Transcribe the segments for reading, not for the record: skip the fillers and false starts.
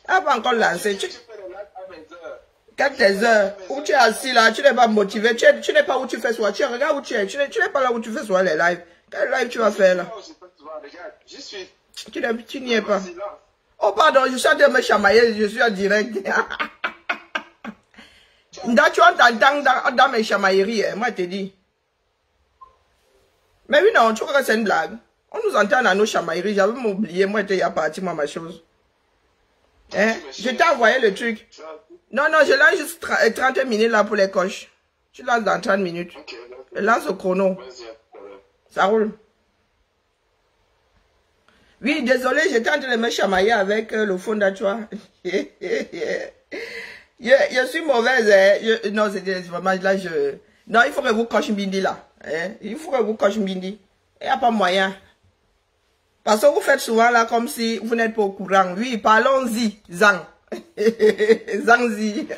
Ah, pas encore lancé. Quelques heures où tu es assis là, tu n'es pas motivé, tu n'es pas où tu fais soir, tu regardes où tu es, tu n'es pas là où tu fais soir les lives. Quel live tu vas faire là? Tu n'y es pas. Oh pardon, je suis en train de me chamailler, je suis en direct. Tu entends dans mes chamailleries, moi je te dis. Mais oui non, tu crois que c'est une blague? On nous entend dans nos chamailleries, j'avais oublié, moi j'étais parti, moi ma chose. Hein? Je t'ai envoyé le truc. Non, non, je lance juste 30 minutes là pour les coches. Tu lances dans 30 minutes. Je lance au chrono. Ça roule. Oui, désolé, j'étais en train de me chamailler avec le fond d'Achoua. Je suis mauvaise. Hein. Non, c'est vraiment là, non, il faut que vous coche Bindi là. Hein. Il faut que vous coche Bindi. Il n'y a pas moyen. Parce que vous faites souvent là comme si vous n'êtes pas au courant. Oui, parlons-y, Zang. Zangzi.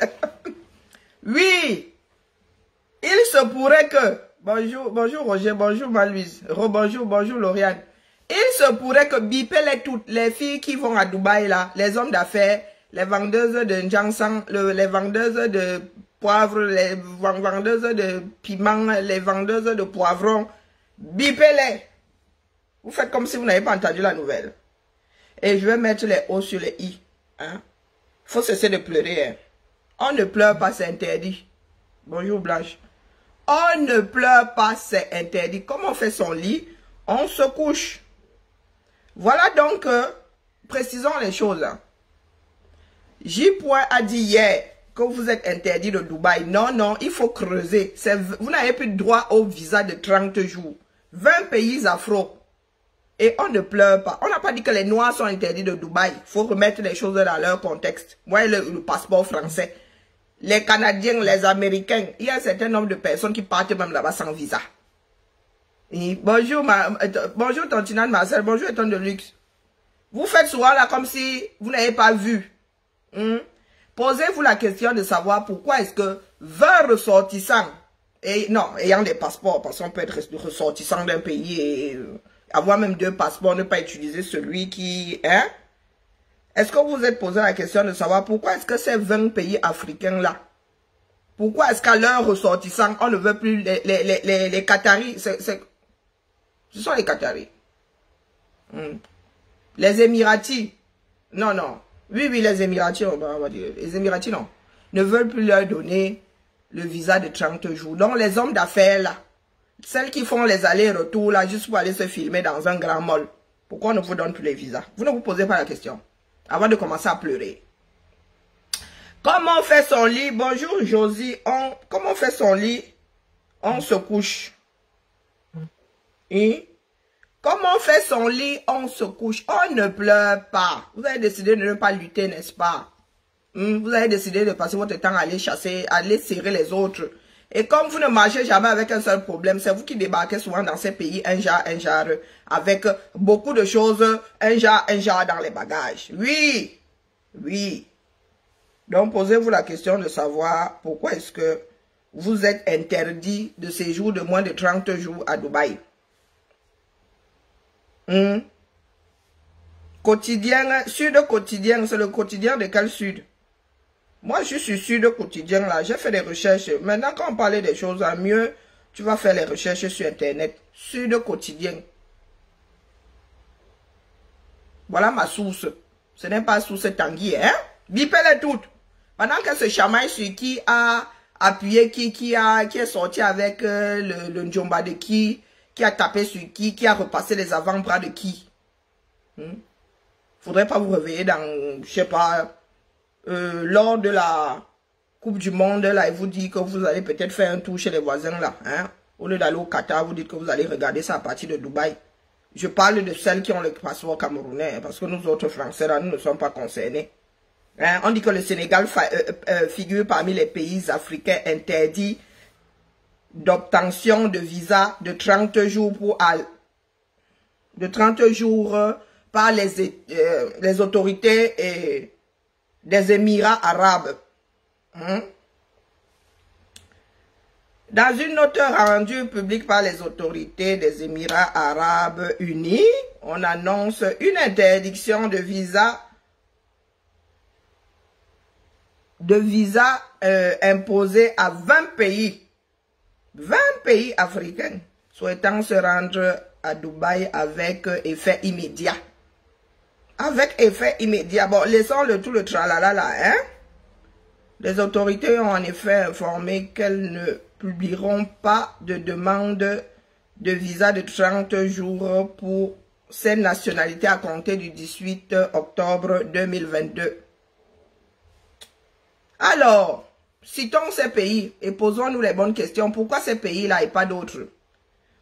Oui. Il se pourrait que... Bonjour, bonjour Roger, bonjour Malouise. Bonjour, bonjour Lauriane. Il se pourrait que bipez toutes les filles qui vont à Dubaï là, les hommes d'affaires, les vendeuses de Njangsang, les vendeuses de poivre, les vendeuses de piment, les vendeuses de poivrons, bipez-les. Vous faites comme si vous n'avez pas entendu la nouvelle. Et je vais mettre les O sur les I. Hein? Faut cesser de pleurer. Hein? On ne pleure pas, c'est interdit. Bonjour Blanche. On ne pleure pas, c'est interdit. Comme on fait son lit, on se couche. Voilà donc, précisons les choses. J. a dit hier que vous êtes interdit de Dubaï. Non, non, il faut creuser. Vous n'avez plus droit au visa de 30 jours. 20 pays afro. Et on ne pleure pas. On n'a pas dit que les Noirs sont interdits de Dubaï. Il faut remettre les choses dans leur contexte. Moi, le passeport français. Les Canadiens, les Américains, il y a un certain nombre de personnes qui partent même là-bas sans visa. Et bonjour, bonjour Tontinane Marcel, bonjour Eton de Luxe. Vous faites souvent là comme si vous n'avez pas vu. Posez-vous la question de savoir pourquoi est-ce que 20 ressortissants, et non, ayant des passeports, parce qu'on peut être ressortissant d'un pays et avoir même 2 passeports, ne pas utiliser celui qui... Hein? Est-ce que vous vous êtes posé la question de savoir pourquoi est-ce que ces 20 pays africains-là, pourquoi est-ce qu'à leurs ressortissants, on ne veut plus les Qataris, ce sont les Qataris. Les Émiratis, non, non. Oui, oui, les Émiratis, on va dire. Les Émiratis, non. Ne veulent plus leur donner le visa de 30 jours. Donc, les hommes d'affaires, là, celles qui font les allers-retours, là, juste pour aller se filmer dans un grand mall, pourquoi on ne vous donne plus les visas? Vous ne vous posez pas la question. Avant de commencer à pleurer. Comment on fait son lit? Bonjour Josie. Comment on fait son lit? On se couche. Et comment on fait son lit? On se couche. On ne pleure pas. Vous avez décidé de ne pas lutter, n'est-ce pas? Vous avez décidé de passer votre temps à aller chasser, à aller serrer les autres. Et comme vous ne marchez jamais avec un seul problème, c'est vous qui débarquez souvent dans ces pays, un genre, avec beaucoup de choses, un genre dans les bagages. Oui, oui. Donc, posez-vous la question de savoir pourquoi est-ce que vous êtes interdit de séjour de moins de 30 jours à Dubaï. Quotidien, Sud Quotidien, c'est le quotidien de quel Sud? Moi, je suis sur Sud Quotidien, là. J'ai fait des recherches. Maintenant, quand on parlait des choses, à mieux, tu vas faire les recherches sur Internet. Sud Quotidien. Voilà ma source. Ce n'est pas source Tanguy, hein? Bipez-les toutes. Pendant que ce chamaille sur qui a appuyé qui est sorti avec le Njomba de qui a tapé sur qui a repassé les avant-bras de qui. Faudrait pas vous réveiller dans, je sais pas... lors de la Coupe du Monde, là, il vous dit que vous allez peut-être faire un tour chez les voisins, là, hein. Au lieu d'aller au Qatar, vous dites que vous allez regarder ça à partir de Dubaï. Je parle de celles qui ont le passeport camerounais, parce que nous autres Français, là, nous ne sommes pas concernés. Hein? On dit que le Sénégal figure parmi les pays africains interdits d'obtention de visa de 30 jours par les autorités des Émirats arabes. Dans une note rendue publique par les autorités des Émirats arabes unis, on annonce une interdiction de visa de visa imposé à 20 pays. 20 pays africains souhaitant se rendre à Dubaï avec effet immédiat. Avec effet immédiat. Bon, laissons tout le tralala là, hein. Les autorités ont en effet informé qu'elles ne publieront pas de demande de visa de 30 jours pour ces nationalités à compter du 18 octobre 2022. Alors, citons ces pays et posons-nous les bonnes questions. Pourquoi ces pays-là et pas d'autres?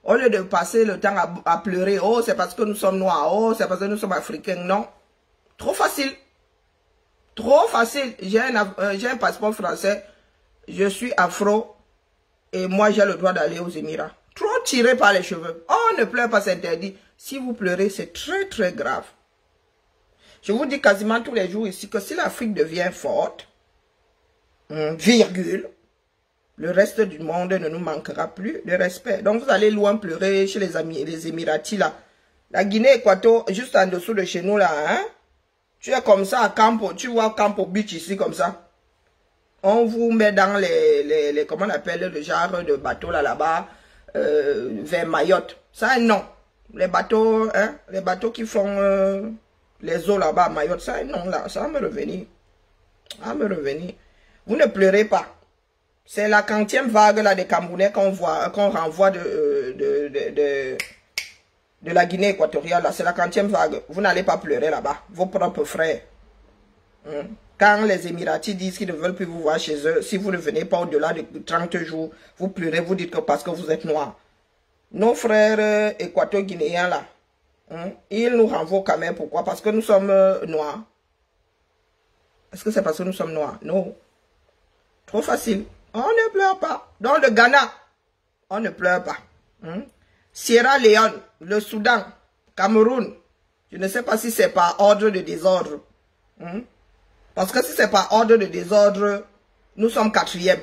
Au lieu de passer le temps à pleurer, oh, c'est parce que nous sommes noirs, oh, c'est parce que nous sommes africains. Non. Trop facile. Trop facile. J'ai un passeport français, je suis afro et moi j'ai le droit d'aller aux Émirats. Trop tiré par les cheveux. Oh, ne pleure pas, c'est interdit. Si vous pleurez, c'est très très grave. Je vous dis quasiment tous les jours ici que si l'Afrique devient forte, virgule, le reste du monde ne nous manquera plus de respect. Donc vous allez loin pleurer chez les Émiratis là. La Guinée-Équateur, juste en dessous de chez nous là, hein. Tu es comme ça à Campo, tu vois Campo Beach ici comme ça. On vous met dans les comment on appelle le genre de bateau là-bas, vers Mayotte. Ça non. Les bateaux, hein, les bateaux qui font les eaux là-bas à Mayotte, ça non là, ça va me revenir. Ça va me revenir. Vous ne pleurez pas. C'est la 40e vague là des Camerounais qu'on renvoie de la Guinée équatoriale. C'est la 40e vague. Vous n'allez pas pleurer là-bas. Vos propres frères. Quand les Émiratis disent qu'ils ne veulent plus vous voir chez eux, si vous ne venez pas au-delà de 30 jours, vous pleurez, vous dites que parce que vous êtes noirs. Nos frères équato-guinéens là, ils nous renvoient quand même. Pourquoi? Parce que nous sommes noirs. Est-ce que c'est parce que nous sommes noirs? Non. Trop facile. On ne pleure pas. Dans le Ghana, on ne pleure pas. Sierra Leone, le Soudan, Cameroun. Je ne sais pas si c'est par ordre de désordre. Parce que si c'est par ordre de désordre, nous sommes 4e.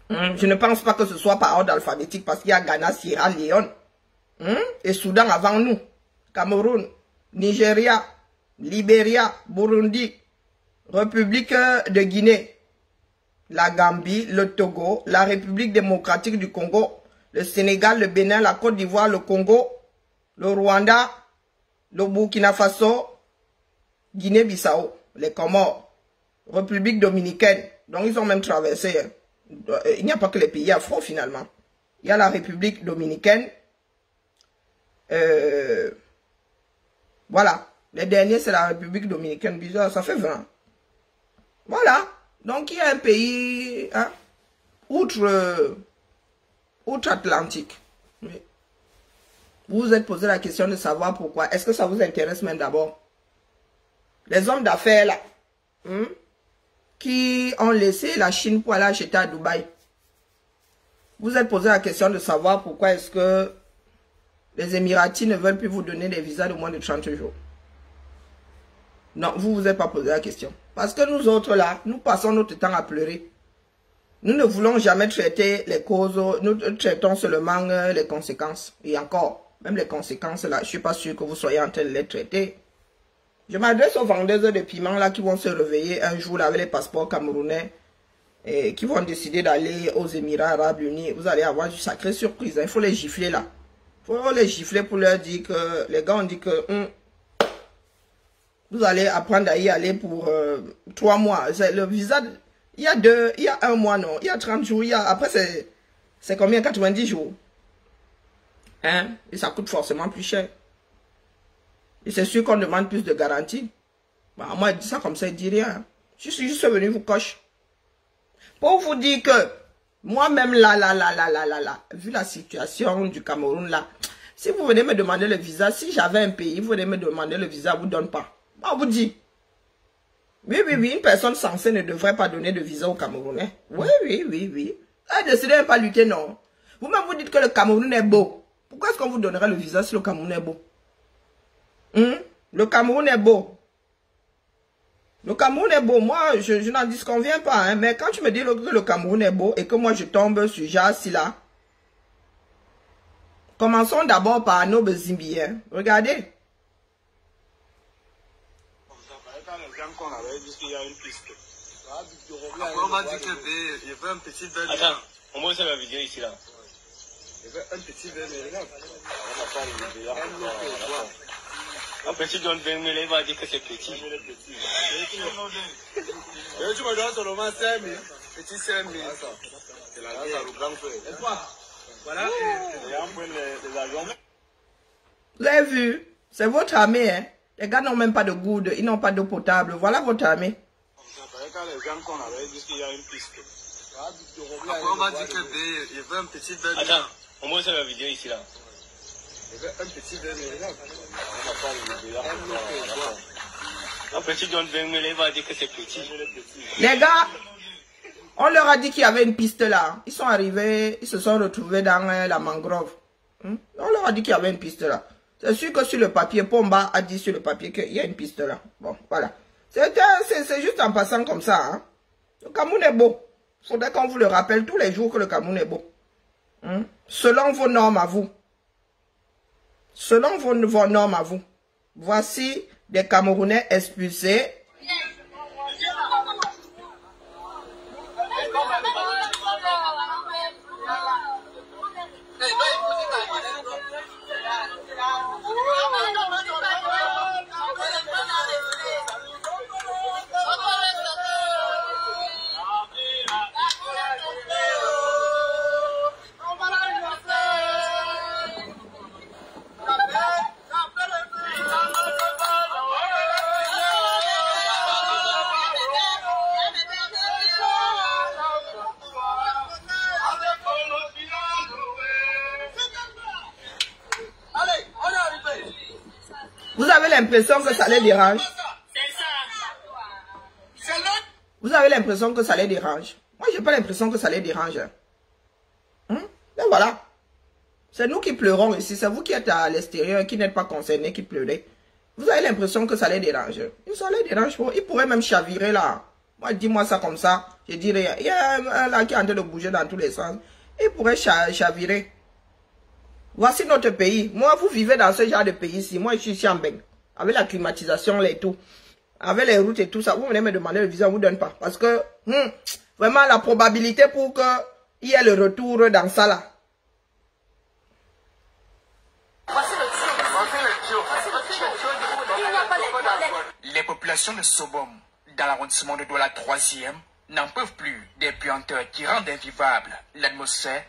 Je ne pense pas que ce soit par ordre alphabétique parce qu'il y a Ghana, Sierra Leone et Soudan avant nous. Cameroun, Nigeria, Libéria, Burundi, République de Guinée, la Gambie, le Togo, la République démocratique du Congo, le Sénégal, le Bénin, la Côte d'Ivoire, le Congo, le Rwanda, le Burkina Faso, Guinée-Bissau, les Comores, République dominicaine. Donc ils ont même traversé. Il n'y a pas que les pays afro finalement. Il y a la République dominicaine. Voilà. Les derniers, c'est la République dominicaine. Bizarre, ça fait 20. Voilà. Donc, il y a un pays outre-Atlantique. Oui. Vous vous êtes posé la question de savoir pourquoi. Est-ce que ça vous intéresse même d'abord? Les hommes d'affaires là, qui ont laissé la Chine pour aller acheter à Dubaï. Vous vous êtes posé la question de savoir pourquoi est-ce que les Émiratis ne veulent plus vous donner des visas de moins de 30 jours. Non, vous vous êtes pas posé la question. Parce que nous autres là, nous passons notre temps à pleurer. Nous ne voulons jamais traiter les causes, nous traitons seulement les conséquences. Et encore, même les conséquences là, je ne suis pas sûr que vous soyez en train de les traiter. Je m'adresse aux vendeuses de piments là qui vont se réveiller un jour là, avec les passeports camerounais et qui vont décider d'aller aux Émirats Arabes Unis. Vous allez avoir une sacrée surprise. Hein. Il faut les gifler là. Il faut les gifler pour leur dire que les gars ont dit que vous allez apprendre à y aller pour 3 mois. Le visa, il y a 1 mois, non. Il y a 30 jours. Après, c'est combien? 90 jours. Hein? Et ça coûte forcément plus cher. Et c'est sûr qu'on demande plus de garantie. Bah, moi, il dit ça comme ça, il dit rien. Je suis juste venu vous coche. Pour vous dire que, moi-même, là, vu la situation du Cameroun, là, si vous venez me demander le visa, si j'avais un pays, vous venez me demander le visa, vous ne donne pas. On vous dit. Oui, une personne censée ne devrait pas donner de visa au Camerounais. Oui. Elle ne décidez même pas lutter, non. Vous-même, vous dites que le Cameroun est beau. Pourquoi est-ce qu'on vous donnerait le visa si le Cameroun est beau? Le Cameroun est beau. Le Cameroun est beau. Moi, je n'en disconviens pas. Hein, mais quand tu me dis que le Cameroun est beau et que moi, je tombe sur Jassi là, commençons d'abord par Anobe Zimbi. Hein. Regardez. Quand l'exemple qu'on avait dit qu'il y a une piste Après, on m'a dit que il y avait un petit verre. Attends, on voit ça la vidéo ici là. Il y avait un petit verre, mais regarde. Un petit donne 20 000, il va dire que c'est petit. Tu me donnes seulement 5 000. Petit 5 000. C'est la guerre. Et toi, voilà. Vous avez vu? C'est votre armée, hein? Les gars n'ont même pas de goutte, ils n'ont pas d'eau potable. Voilà votre armée. Après, on m'a dit que il y avait un petit verre. Attends, on voit ça la vidéo ici là. Il y avait un petit verre, mais regarde. Un petit donne 20 000, il va dire que c'est petit. Les gars, on leur a dit qu'il y avait une piste là. Ils sont arrivés, ils se sont retrouvés dans la mangrove. On leur a dit qu'il y avait une piste là. C'est sûr que sur le papier, Pomba a dit sur le papier qu'il y a une piste là. Bon, voilà. C'est juste en passant comme ça. Hein. Le Cameroun est beau. Il faudrait qu'on vous le rappelle tous les jours que le Cameroun est beau. Selon vos normes à vous. Selon vos normes à vous. Voici des Camerounais expulsés. Vous avez l'impression que ça les dérange? Vous avez l'impression que ça les dérange? Moi, j'ai pas l'impression que ça les dérange. Et voilà. C'est nous qui pleurons ici. C'est vous qui êtes à l'extérieur, qui n'êtes pas concernés, qui pleurez. Vous avez l'impression que ça les dérange. Ça les dérange pas. Ils pourraient même chavirer là. Moi, dis-moi ça comme ça. Je dirais, il y a un là qui est en train de bouger dans tous les sens. Ils pourraient chavirer. Voici notre pays. Moi, vous vivez dans ce genre de pays ici. Moi, je suis ici en Beng. Avec la climatisation et tout. Avec les routes et tout ça. Vous venez me demander le visa, on ne vous donne pas. Parce que, vraiment, la probabilité pour qu'il y ait le retour dans ça là. Les populations de Sobom, dans l'arrondissement de Douala 3e, n'en peuvent plus des puanteurs qui rendent invivable l'atmosphère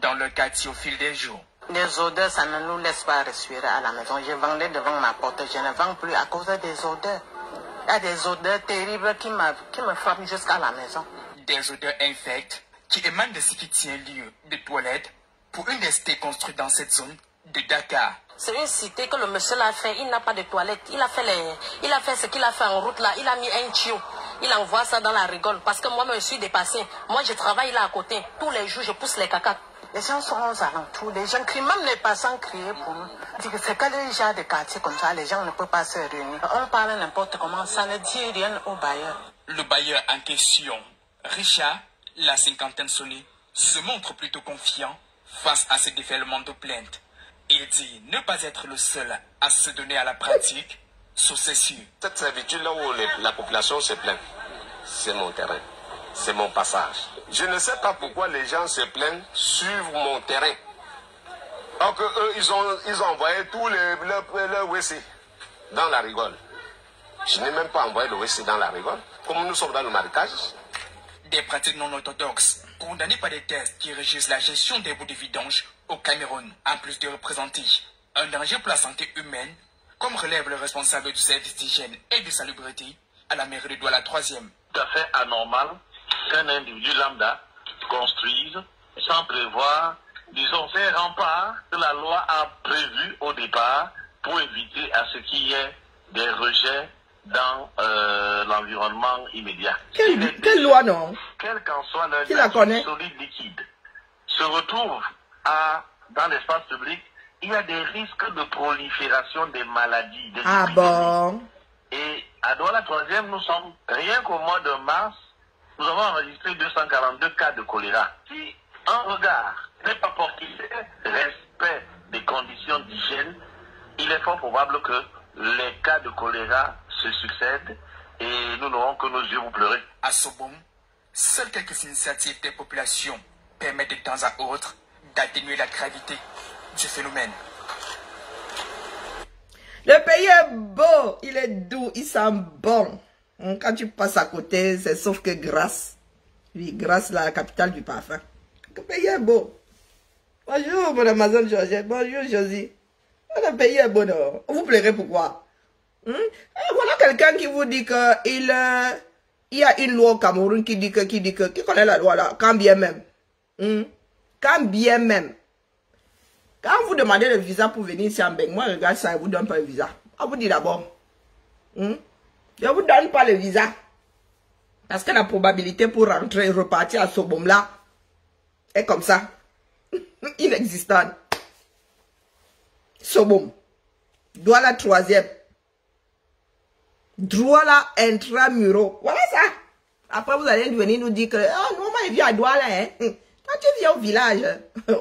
dans le quartier au fil des jours. Les odeurs, ça ne nous laisse pas respirer à la maison. Je vendais devant ma porte, je ne vends plus à cause des odeurs. Il y a des odeurs terribles qui me frappent jusqu'à la maison. Des odeurs infectes qui émanent de ce qui tient lieu de toilettes pour une des cités construite dans cette zone de Dakar. C'est une cité que le monsieur l'a fait, il n'a pas de toilette. Il a fait ce qu'il a fait en route là, il a mis un tuyau. Il envoie ça dans la rigole parce que moi, je me suis dépassé. Moi, je travaille là à côté. Tous les jours, je pousse les caca. Les gens sont aux alentours, les gens crient, même les passants crient pour nous. C'est que les gens de quartier comme ça, les gens ne peuvent pas se réunir. On parle n'importe comment, ça ne dit rien au bailleur. Le bailleur en question, Richard, la cinquantaine sonnée, se montre plutôt confiant face à ce déferlement de plaintes. Il dit ne pas être le seul à se donner à la pratique sous ces cieux. Cette servitude là où la population se plaint, c'est mon terrain, c'est mon passage. Je ne sais pas pourquoi les gens se plaignent sur mon terrain. Alors que eux, ils ont envoyé tous le WC dans la rigole. Je n'ai même pas envoyé le WC dans la rigole. Comme nous sommes dans le marécage. Des pratiques non orthodoxes, condamnées par des tests qui régissent la gestion des boues de vidange au Cameroun, en plus de représenter un danger pour la santé humaine, comme relève le responsable du service d'hygiène et de salubrité à la mairie de Douala 3e. Tout à fait anormal qu'un individu lambda construise sans prévoir, disons, ces remparts que la loi a prévus au départ pour éviter à ce qu'il y ait des rejets dans l'environnement immédiat. Quelle loi non? Quel qu'en soit leur solide liquide, se retrouve dans l'espace public, il y a des risques de prolifération des maladies. Des épidémies. Bon? Et à Douala 3e, nous sommes, rien qu'au mois de mars, nous avons enregistré 242 cas de choléra. Si un regard n'est pas porté respect des conditions d'hygiène, il est fort probable que les cas de choléra se succèdent et nous n'aurons que nos yeux pour pleurer. À Sobom, seules quelques initiatives des populations permettent de temps à autre d'atténuer la gravité du phénomène. Le pays est beau, il est doux, il sent bon. Quand tu passes à côté, c'est sauf que Grasse. Oui, Grasse, la capitale du parfum. Le pays est beau. Bonjour, mon Amazon Georgette. Bonjour, Josie. Le pays est beau, non? Vous pleurez pourquoi? Voilà quelqu'un qui vous dit que il y a une loi au Cameroun qui connaît la loi là, quand bien même. Quand bien même. Quand vous demandez le visa pour venir ici en Beng, moi, regarde ça, je vous donne pas le visa. On vous dit d'abord. Je ne vous donne pas le visa. Parce que la probabilité pour rentrer et repartir à Sobom là est comme ça. Inexistante. Sobom. Douala 3e. Douala intramuro. Voilà ça. Après, vous allez venir nous dire que nous, on vient à Douala. Hein. Quand tu viens au village,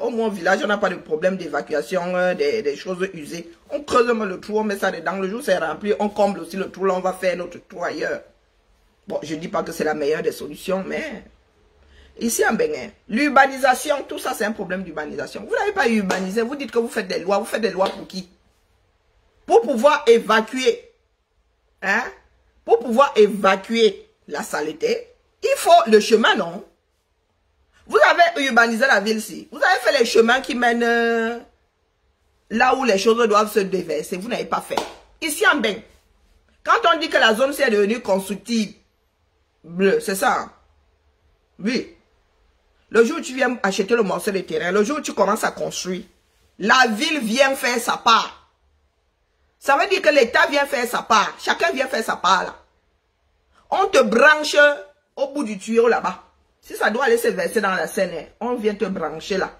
au moins au village, on n'a pas de problème d'évacuation, des choses usées. On creuse le trou, on met ça dedans. Le jour c'est rempli, on comble aussi le trou. Là, on va faire notre trou ailleurs. Bon, je ne dis pas que c'est la meilleure des solutions, mais ici en Bénin, l'urbanisation, tout ça, c'est un problème d'urbanisation. Vous n'avez pas urbanisé, vous dites que vous faites des lois pour qui? Pour pouvoir évacuer, hein? Pour pouvoir évacuer la saleté, il faut le chemin, non? Vous avez urbanisé la ville-ci. Vous avez fait les chemins qui mènent là où les choses doivent se déverser. Vous n'avez pas fait. Ici en Bénin, quand on dit que la zone est devenue constructible, c'est ça. Hein? Oui. Le jour où tu viens acheter le morceau de terrain, le jour où tu commences à construire, la ville vient faire sa part. Ça veut dire que l'État vient faire sa part. Chacun vient faire sa part là. On te branche au bout du tuyau là-bas. Si ça doit aller se verser dans la Seine, on vient te brancher là.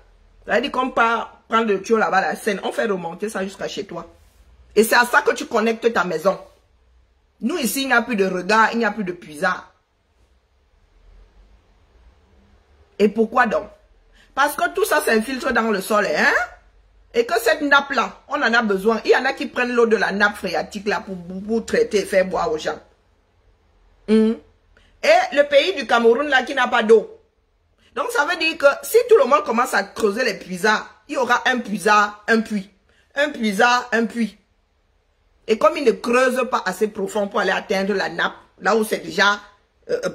Ça veut dire qu'on peut prendre le tuyau là-bas, la Seine, on fait remonter ça jusqu'à chez toi. Et c'est à ça que tu connectes ta maison. Nous ici, il n'y a plus de regard, il n'y a plus de puisard. Et pourquoi donc? Parce que tout ça s'infiltre dans le sol, hein? Et que cette nappe-là, on en a besoin. Il y en a qui prennent l'eau de la nappe phréatique là pour traiter et faire boire aux gens. Et le pays du Cameroun là qui n'a pas d'eau. Donc ça veut dire que si tout le monde commence à creuser les puisards, il y aura un puisard, un puits. Un puisard, un puits. Et comme ils ne creusent pas assez profond pour aller atteindre la nappe, là où c'est déjà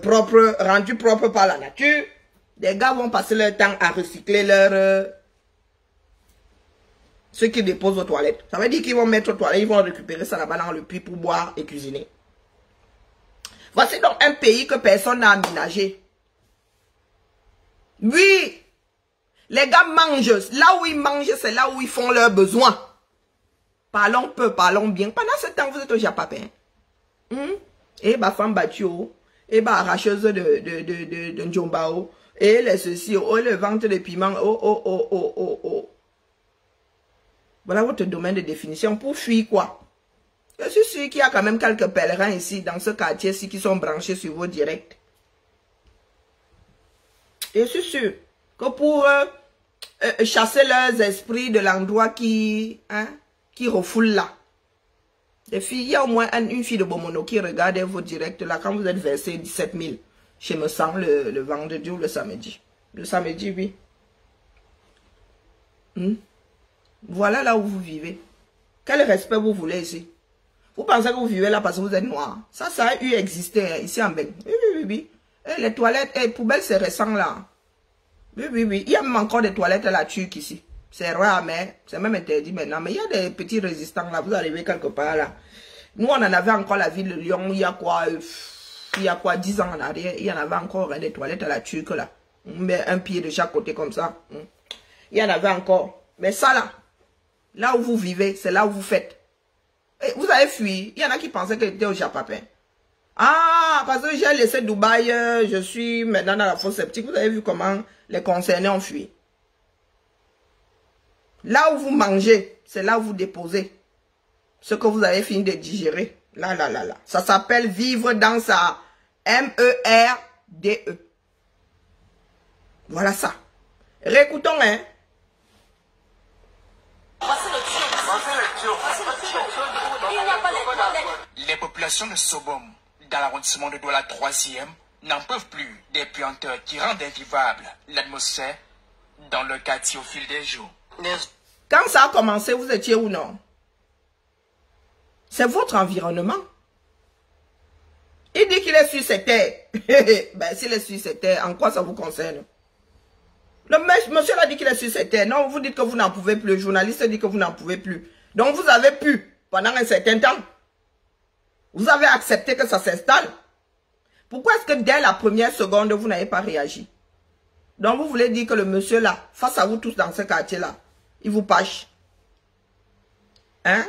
propre, rendu propre par la nature, les gars vont passer leur temps à recycler leur ce qu'ils déposent aux toilettes. Ça veut dire qu'ils vont mettre aux toilettes, ils vont récupérer ça là-bas dans le puits pour boire et cuisiner. Voici donc un pays que personne n'a aménagé. Oui, les gars mangent. Là où ils mangent, c'est là où ils font leurs besoins. Parlons peu, parlons bien. Pendant ce temps, vous êtes au Japapin. Et ma femme battue, et ma arracheuse de Njombao, et les ceci, et le ventre de piment, Voilà votre domaine de définition. Pour fuir quoi? Je suis sûr qu'il y a quand même quelques pèlerins ici, dans ce quartier-ci, qui sont branchés sur vos directs. Je suis sûr que pour chasser leurs esprits de l'endroit qui refoule là. Les filles, il y a au moins une fille de Bomono qui regarde vos directs là quand vous êtes versé 17 000 chez Me Sang le vendredi ou le samedi. Le samedi, oui. Voilà là où vous vivez. Quel respect vous voulez ici? Vous pensez que vous vivez là parce que vous êtes noir? Ça a eu existé ici en Beng. Oui. Et les toilettes, les poubelles, c'est récent là. Oui. Il y a même encore des toilettes à la Turque ici. C'est rare, mais c'est même interdit maintenant. Mais il y a des petits résistants là. Vous arrivez quelque part là. Nous, on en avait encore la ville de Lyon. Il y a quoi, 10 ans en arrière. Il y en avait encore des toilettes à la Turque là. On met un pied de chaque côté comme ça. Il y en avait encore. Mais ça là où vous vivez, c'est là où vous faites. Et vous avez fui. Il y en a qui pensaient que j'étais au Japapin. Ah, parce que j'ai laissé Dubaï, je suis maintenant dans la fosse septique. Vous avez vu comment les concernés ont fui. Là où vous mangez, c'est là où vous déposez ce que vous avez fini de digérer. Là. Ça s'appelle vivre dans sa MERDE. Voilà ça. Réécoutons, hein. Les populations de Sobom dans l'arrondissement de Douala 3e, n'en peuvent plus des puanteurs qui rendent invivable l'atmosphère dans le quartier au fil des jours. Quand ça a commencé, vous étiez où non? C'est votre environnement. Il dit qu'il est sur cette terre. Ben, s'il est sur cette terre, en quoi ça vous concerne? Le monsieur a dit qu'il est sur cette terre. Non, vous dites que vous n'en pouvez plus. Le journaliste dit que vous n'en pouvez plus. Donc, vous avez pu, pendant un certain temps, vous avez accepté que ça s'installe. Pourquoi est-ce que dès la première seconde, vous n'avez pas réagi? Donc, vous voulez dire que le monsieur là, face à vous tous dans ce quartier-là, il vous pâche. Hein?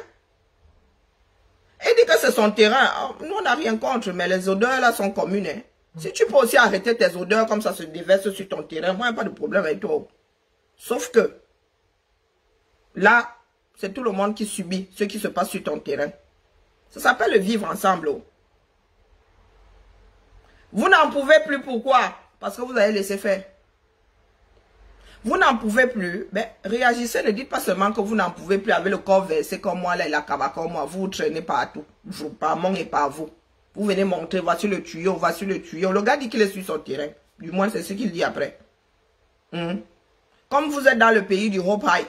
Il dit que c'est son terrain. Nous, on n'a rien contre, mais les odeurs là sont communes. Hein? Si tu peux aussi arrêter tes odeurs comme ça se déverse sur ton terrain, moi, il n'y a pas de problème avec toi. Sauf que, là, c'est tout le monde qui subit ce qui se passe sur ton terrain. Ça s'appelle le vivre ensemble. Vous n'en pouvez plus, pourquoi? Parce que vous avez laissé faire. Vous n'en pouvez plus, ben, réagissez, ne dites pas seulement que vous n'en pouvez plus avec le corps versé comme moi, là, la cabane comme moi, vous traînez partout, pas moi et pas vous. Vous venez montrer, voici le tuyau, voici le tuyau. Le gars dit qu'il est sur son terrain, du moins c'est ce qu'il dit après. Comme vous êtes dans le pays du Hope High,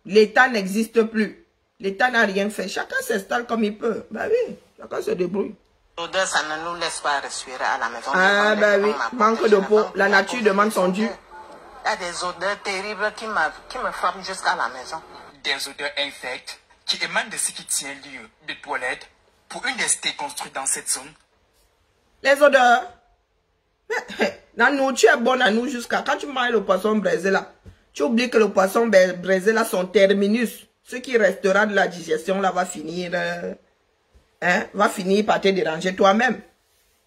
l'État n'existe plus, l'État n'a rien fait, chacun s'installe comme il peut, ben oui, chacun se débrouille. L'odeur, ça ne nous laisse pas respirer à la maison. Ah ben oui, manque de peau, la nature demande son dû. Il y a des odeurs terribles qui me frappent jusqu'à la maison. Des odeurs infectes qui émanent de ce qui tient lieu de toilettes pour une des cités construites dans cette zone. Les odeurs. La nourriture est bonne à nous jusqu'à quand tu manges le poisson braisé là. Tu oublies que le poisson braisé là, son terminus, ce qui restera de la digestion là va finir par te déranger toi-même.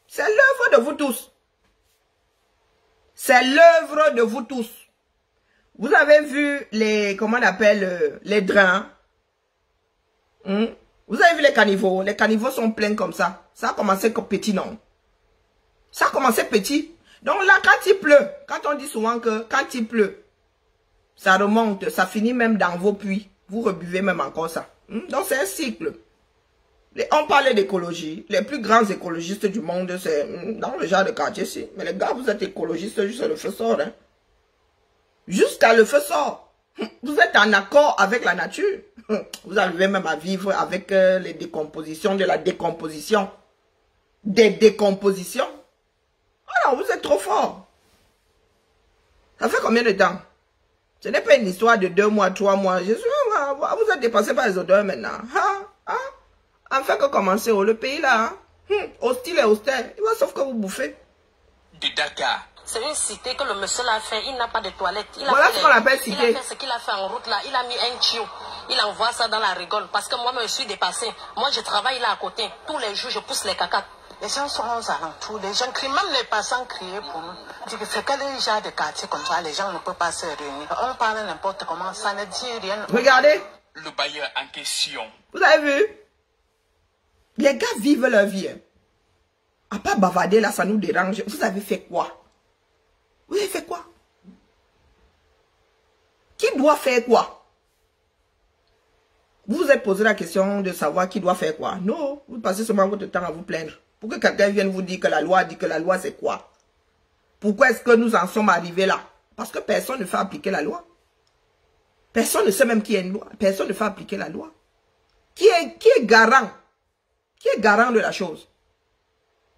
C'est l'œuvre de vous tous. C'est l'œuvre de vous tous. Vous avez vu les, comment on appelle, les drains. Vous avez vu les caniveaux. Les caniveaux sont pleins comme ça. Ça a commencé comme petit, non? Ça a commencé petit. Donc là, quand il pleut, quand on dit souvent que quand il pleut, ça remonte, ça finit même dans vos puits. Vous rebuvez même encore ça. Donc c'est un cycle. On parlait d'écologie. Les plus grands écologistes du monde, c'est dans le genre de quartier-ci. Mais les gars, vous êtes écologistes jusqu'à le feu sort. Hein? Jusqu'à le feu sort. Vous êtes en accord avec la nature. Vous arrivez même à vivre avec les décompositions, de la décomposition. Des décompositions. Alors, vous êtes trop fort. Ça fait combien de temps? Ce n'est pas une histoire de 2 mois, 3 mois. Je suis, vous êtes dépassé par les odeurs maintenant. Enfin que commencer, le pays là, hostile et austère, il va sauf que vous bouffez. De Dakar. C'est une cité que le monsieur l'a fait, il n'a pas de toilette. Voilà ce qu'on appelle cité. Il a fait ce qu'il a fait en route là, il a mis un tuyau. Il envoie ça dans la rigole parce que moi je suis dépassé. Moi je travaille là à côté. Tous les jours je pousse les cacas. Les gens sont aux alentours, les gens crient, même les passants crient pour nous. C'est quel genre de quartier comme ça, les gens ne peuvent pas se réunir. On parle n'importe comment, ça ne dit rien. Regardez. Le bailleur en question. Vous avez vu? Les gars vivent leur vie. À part bavarder là, ça nous dérange. Vous avez fait quoi? Vous avez fait quoi? Qui doit faire quoi? Vous vous êtes posé la question de savoir qui doit faire quoi? Non, vous passez seulement votre temps à vous plaindre. Pour que quelqu'un vienne vous dire que la loi dit que la loi c'est quoi? Pourquoi est-ce que nous en sommes arrivés là? Parce que personne ne fait appliquer la loi. Personne ne sait même qui est une loi. Personne ne fait appliquer la loi. Qui est garant? Qui est garant de la chose?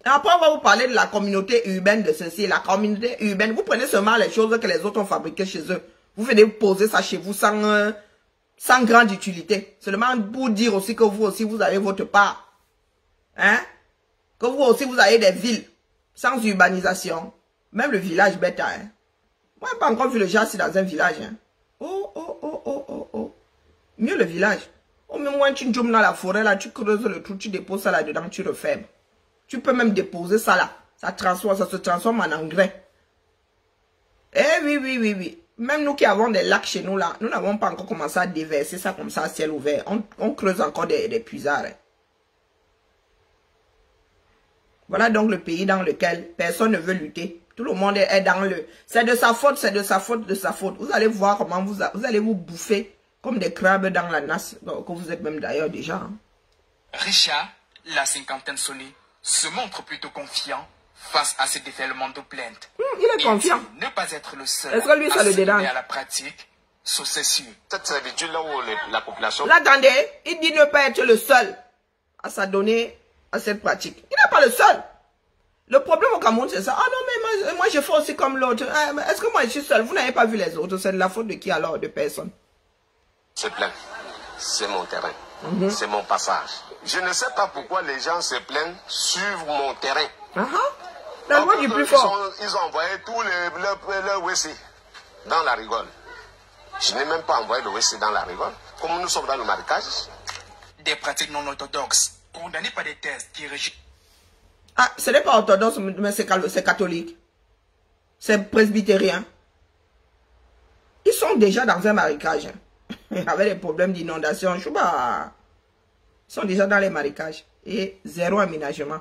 Et après, on va vous parler de la communauté urbaine de ceci. La communauté urbaine, vous prenez seulement les choses que les autres ont fabriquées chez eux. Vous venez poser ça chez vous sans grande utilité. Seulement pour dire aussi que vous aussi, vous avez votre part. Hein? Que vous aussi, vous avez des villes sans urbanisation. Même le village bêta. Hein? Moi, je n'ai pas encore vu le genre dans un village. Hein? Oh. Mieux le village. Au moins, tu jumps dans la forêt, là, tu creuses le trou, tu déposes ça là-dedans, tu refermes. Tu peux même déposer ça là. Ça se transforme en engrais. Eh oui. Même nous qui avons des lacs chez nous là, nous n'avons pas encore commencé à déverser ça comme ça à ciel ouvert. On creuse encore des puisards. Hein. Voilà donc le pays dans lequel personne ne veut lutter. Tout le monde est dans le... C'est de sa faute. Vous allez voir comment vous allez vous bouffer comme des crabes dans la nasse, que vous êtes même d'ailleurs déjà. Hein. Richard, la cinquantaine sonnée, se montre plutôt confiant face à ce déferlement de plaintes. Il est confiant. Ne pas être le seul Est-ce que lui, ça à le se dérange? donner à la pratique, c'est sûr. Cette servitude-là où la population... Là, attendez, il dit ne pas être le seul à s'adonner à cette pratique. Il n'est pas le seul. Le problème au Cameroun, c'est ça. Ah non, mais moi je fais aussi comme l'autre. Est-ce que moi je suis seul? Vous n'avez pas vu les autres. C'est de la faute de qui alors? De personne. Se plaignent. C'est mon terrain. C'est mon passage. Je ne sais pas pourquoi les gens se plaignent sur mon terrain. La loi du plus fort. Ils ont envoyé tous le WC dans la rigole. Je n'ai même pas envoyé le WC dans la rigole. Comme nous sommes dans le marécage. Des pratiques non orthodoxes, condamnées par des tests qui régissent. Ah, ce n'est pas orthodoxe, mais c'est catholique. C'est presbytérien. Ils sont déjà dans un marécage. Avec des problèmes d'inondation. Ils sont déjà dans les marécages. Et zéro aménagement.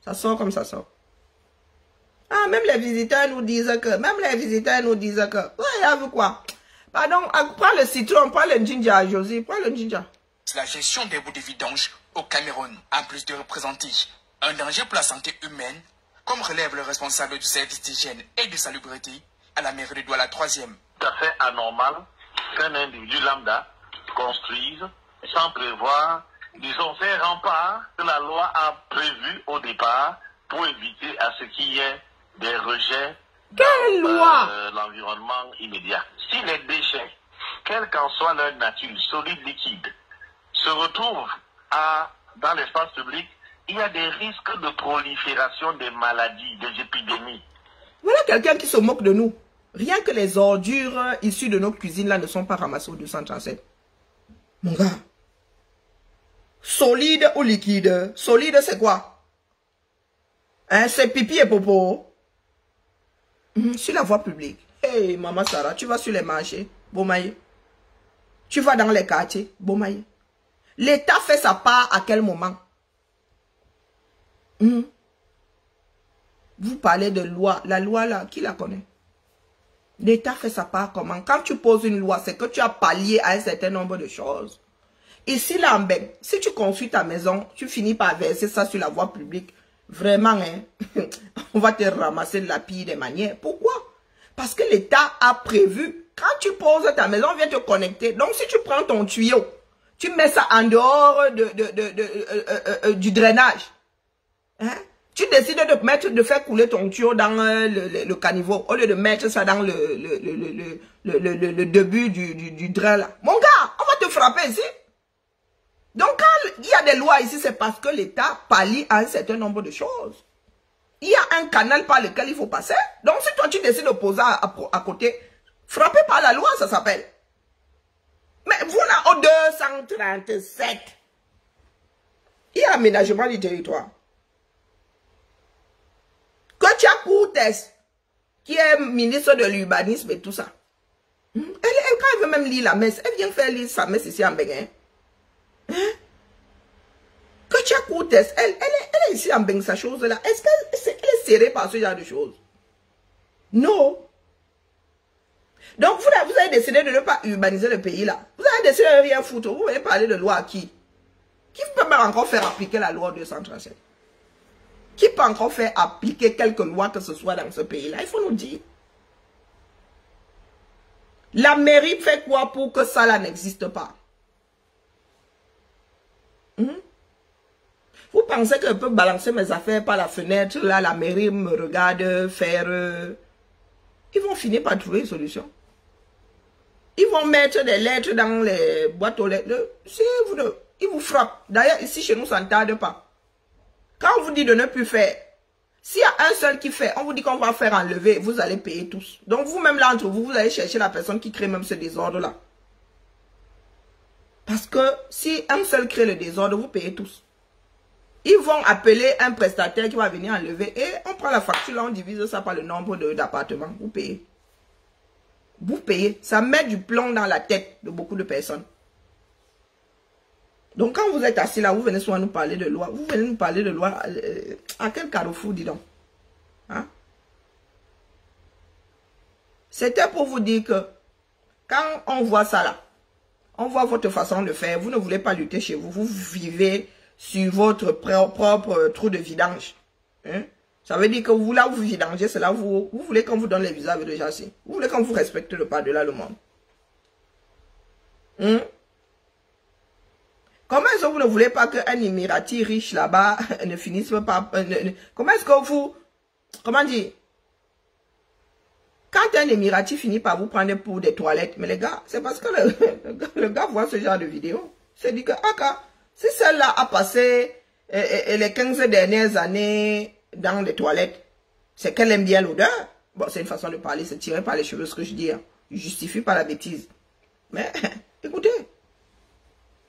Ça sort comme ça sort. Ah, même les visiteurs nous disent que... Ouais, avec quoi? Pardon, prends le citron, prends le ginger, Josie. Prends le ginger. La gestion des boues de vidange au Cameroun, en plus de représenter un danger pour la santé humaine, comme relève le responsable du service d'hygiène et de salubrité à la mairie de Douala 3e. Tout à fait anormal qu'un individu lambda construise sans prévoir, disons, ces remparts que la loi a prévus au départ pour éviter à ce qu'il y ait des rejets dans l'environnement immédiat. Si les déchets, quelle qu'en soit leur nature, solides, liquides, se retrouvent dans l'espace public, il y a des risques de prolifération des maladies, des épidémies. Voilà quelqu'un qui se moque de nous. Rien que les ordures issues de nos cuisines là ne sont pas ramassées au 237. Mon gars. Solide ou liquide? Solide c'est quoi? Hein, c'est pipi et popo. Sur la voie publique. Hey, maman Sarah, tu vas sur les marchés, Bomaye. Tu vas dans les quartiers, Bomaye. L'État fait sa part à quel moment? Vous parlez de loi. La loi là, qui la connaît? L'État fait sa part comment? Quand tu poses une loi, c'est que tu as pallié à un certain nombre de choses. Ici, là, en Ben, si tu construis ta maison, tu finis par verser ça sur la voie publique. Vraiment, hein, on va te ramasser de la pire des manières. Pourquoi? Parce que l'État a prévu, quand tu poses ta maison, on vient te connecter. Donc, si tu prends ton tuyau, tu mets ça en dehors du drainage. Hein? Tu décides de faire couler ton tuyau dans le caniveau, au lieu de mettre ça dans le début du drain là. Mon gars, on va te frapper ici. Donc quand il y a des lois ici, c'est parce que l'État pallie à un certain nombre de choses. Il y a un canal par lequel il faut passer. Donc si toi tu décides de poser à côté, frapper par la loi, ça s'appelle. Mais vous là, au 237, il y a aménagement du territoire. Kotia Koutes, qui est ministre de l'urbanisme et tout ça, quand elle veut même lire la messe, elle vient faire lire sa messe ici en Béguin. Kotia Koutes, elle est ici en Béguin, sa chose-là. Est-ce qu'elle est serrée par ce genre de choses? Non. Donc vous avez décidé de ne pas urbaniser le pays là. Vous avez décidé de rien foutre. Vous voulez parler de loi à qui? Qui peut même encore faire appliquer la loi 237? Qui peut encore faire appliquer quelque loi que ce soit dans ce pays-là? Il faut nous dire. La mairie fait quoi pour que ça là n'existe pas? Vous pensez que je peux balancer mes affaires par la fenêtre, là, la mairie me regarde faire... Ils vont finir par trouver une solution. Ils vont mettre des lettres dans les boîtes aux lettres. Ils vous frappent. D'ailleurs, ici, chez nous, ça ne tarde pas. Quand on vous dit de ne plus faire, s'il y a un seul qui fait, on vous dit qu'on va faire enlever, vous allez payer tous. Donc vous-même là, entre vous, vous allez chercher la personne qui crée même ce désordre-là. Parce que si un seul crée le désordre, vous payez tous. Ils vont appeler un prestataire qui va venir enlever et on prend la facture, là, on divise ça par le nombre d'appartements. Vous payez. Vous payez. Ça met du plomb dans la tête de beaucoup de personnes. Donc quand vous êtes assis là, vous venez souvent nous parler de loi. Vous venez nous parler de loi à quel carrefour, dis donc? Hein? C'était pour vous dire que quand on voit ça là, on voit votre façon de faire, vous ne voulez pas lutter chez vous, vous vivez sur votre propre trou de vidange. Hein? Ça veut dire que vous, là où vous vidangez, c'est là où vous voulez qu'on vous donne les visas avec le châssis. Vous voulez qu'on vous respecte le par-delà le monde. Hein? Comment est-ce que vous ne voulez pas qu'un Émirati riche là-bas ne finisse pas... comment est-ce que vous... Comment dire? Quand un Émirati finit par vous prendre pour des toilettes, mais les gars, c'est parce que le gars voit ce genre de vidéo. Il se dit que, si celle-là a passé les 15 dernières années dans les toilettes, c'est qu'elle aime bien l'odeur. Bon, c'est une façon de parler, c'est tiré par les cheveux ce que je dis. Hein. Je justifie pas la bêtise. Mais, écoutez,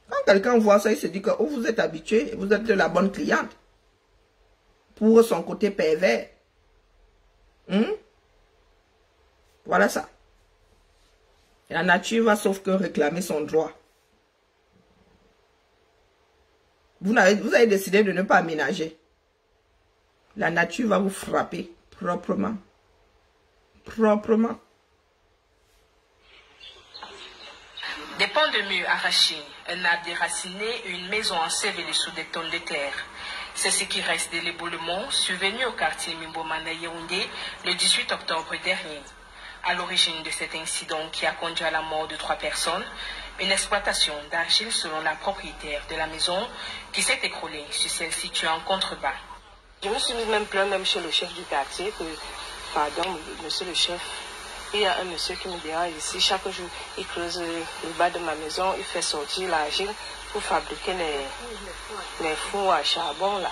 quand quelqu'un voit ça, il se dit que oh, vous êtes habitué, vous êtes la bonne cliente. Pour son côté pervers. Voilà ça. La nature va sauf que réclamer son droit. Vous avez décidé de ne pas aménager. La nature va vous frapper proprement. Proprement. Des pans de murs arrachés, un arbre déraciné et une maison ensevelée sous des tonnes de terre. C'est ce qui reste de l'éboulement survenu au quartier Mimbomana Yaoundé le 18 octobre dernier. À l'origine de cet incident qui a conduit à la mort de 3 personnes, une exploitation d'argile selon la propriétaire de la maison qui s'est écroulée sur celle située en contrebas. Je me suis même plaint même chez le chef du quartier que, pardon, monsieur le chef, il y a un monsieur qui me dira ici, chaque jour, il creuse le bas de ma maison, il fait sortir l'argile pour fabriquer les fours à charbon là.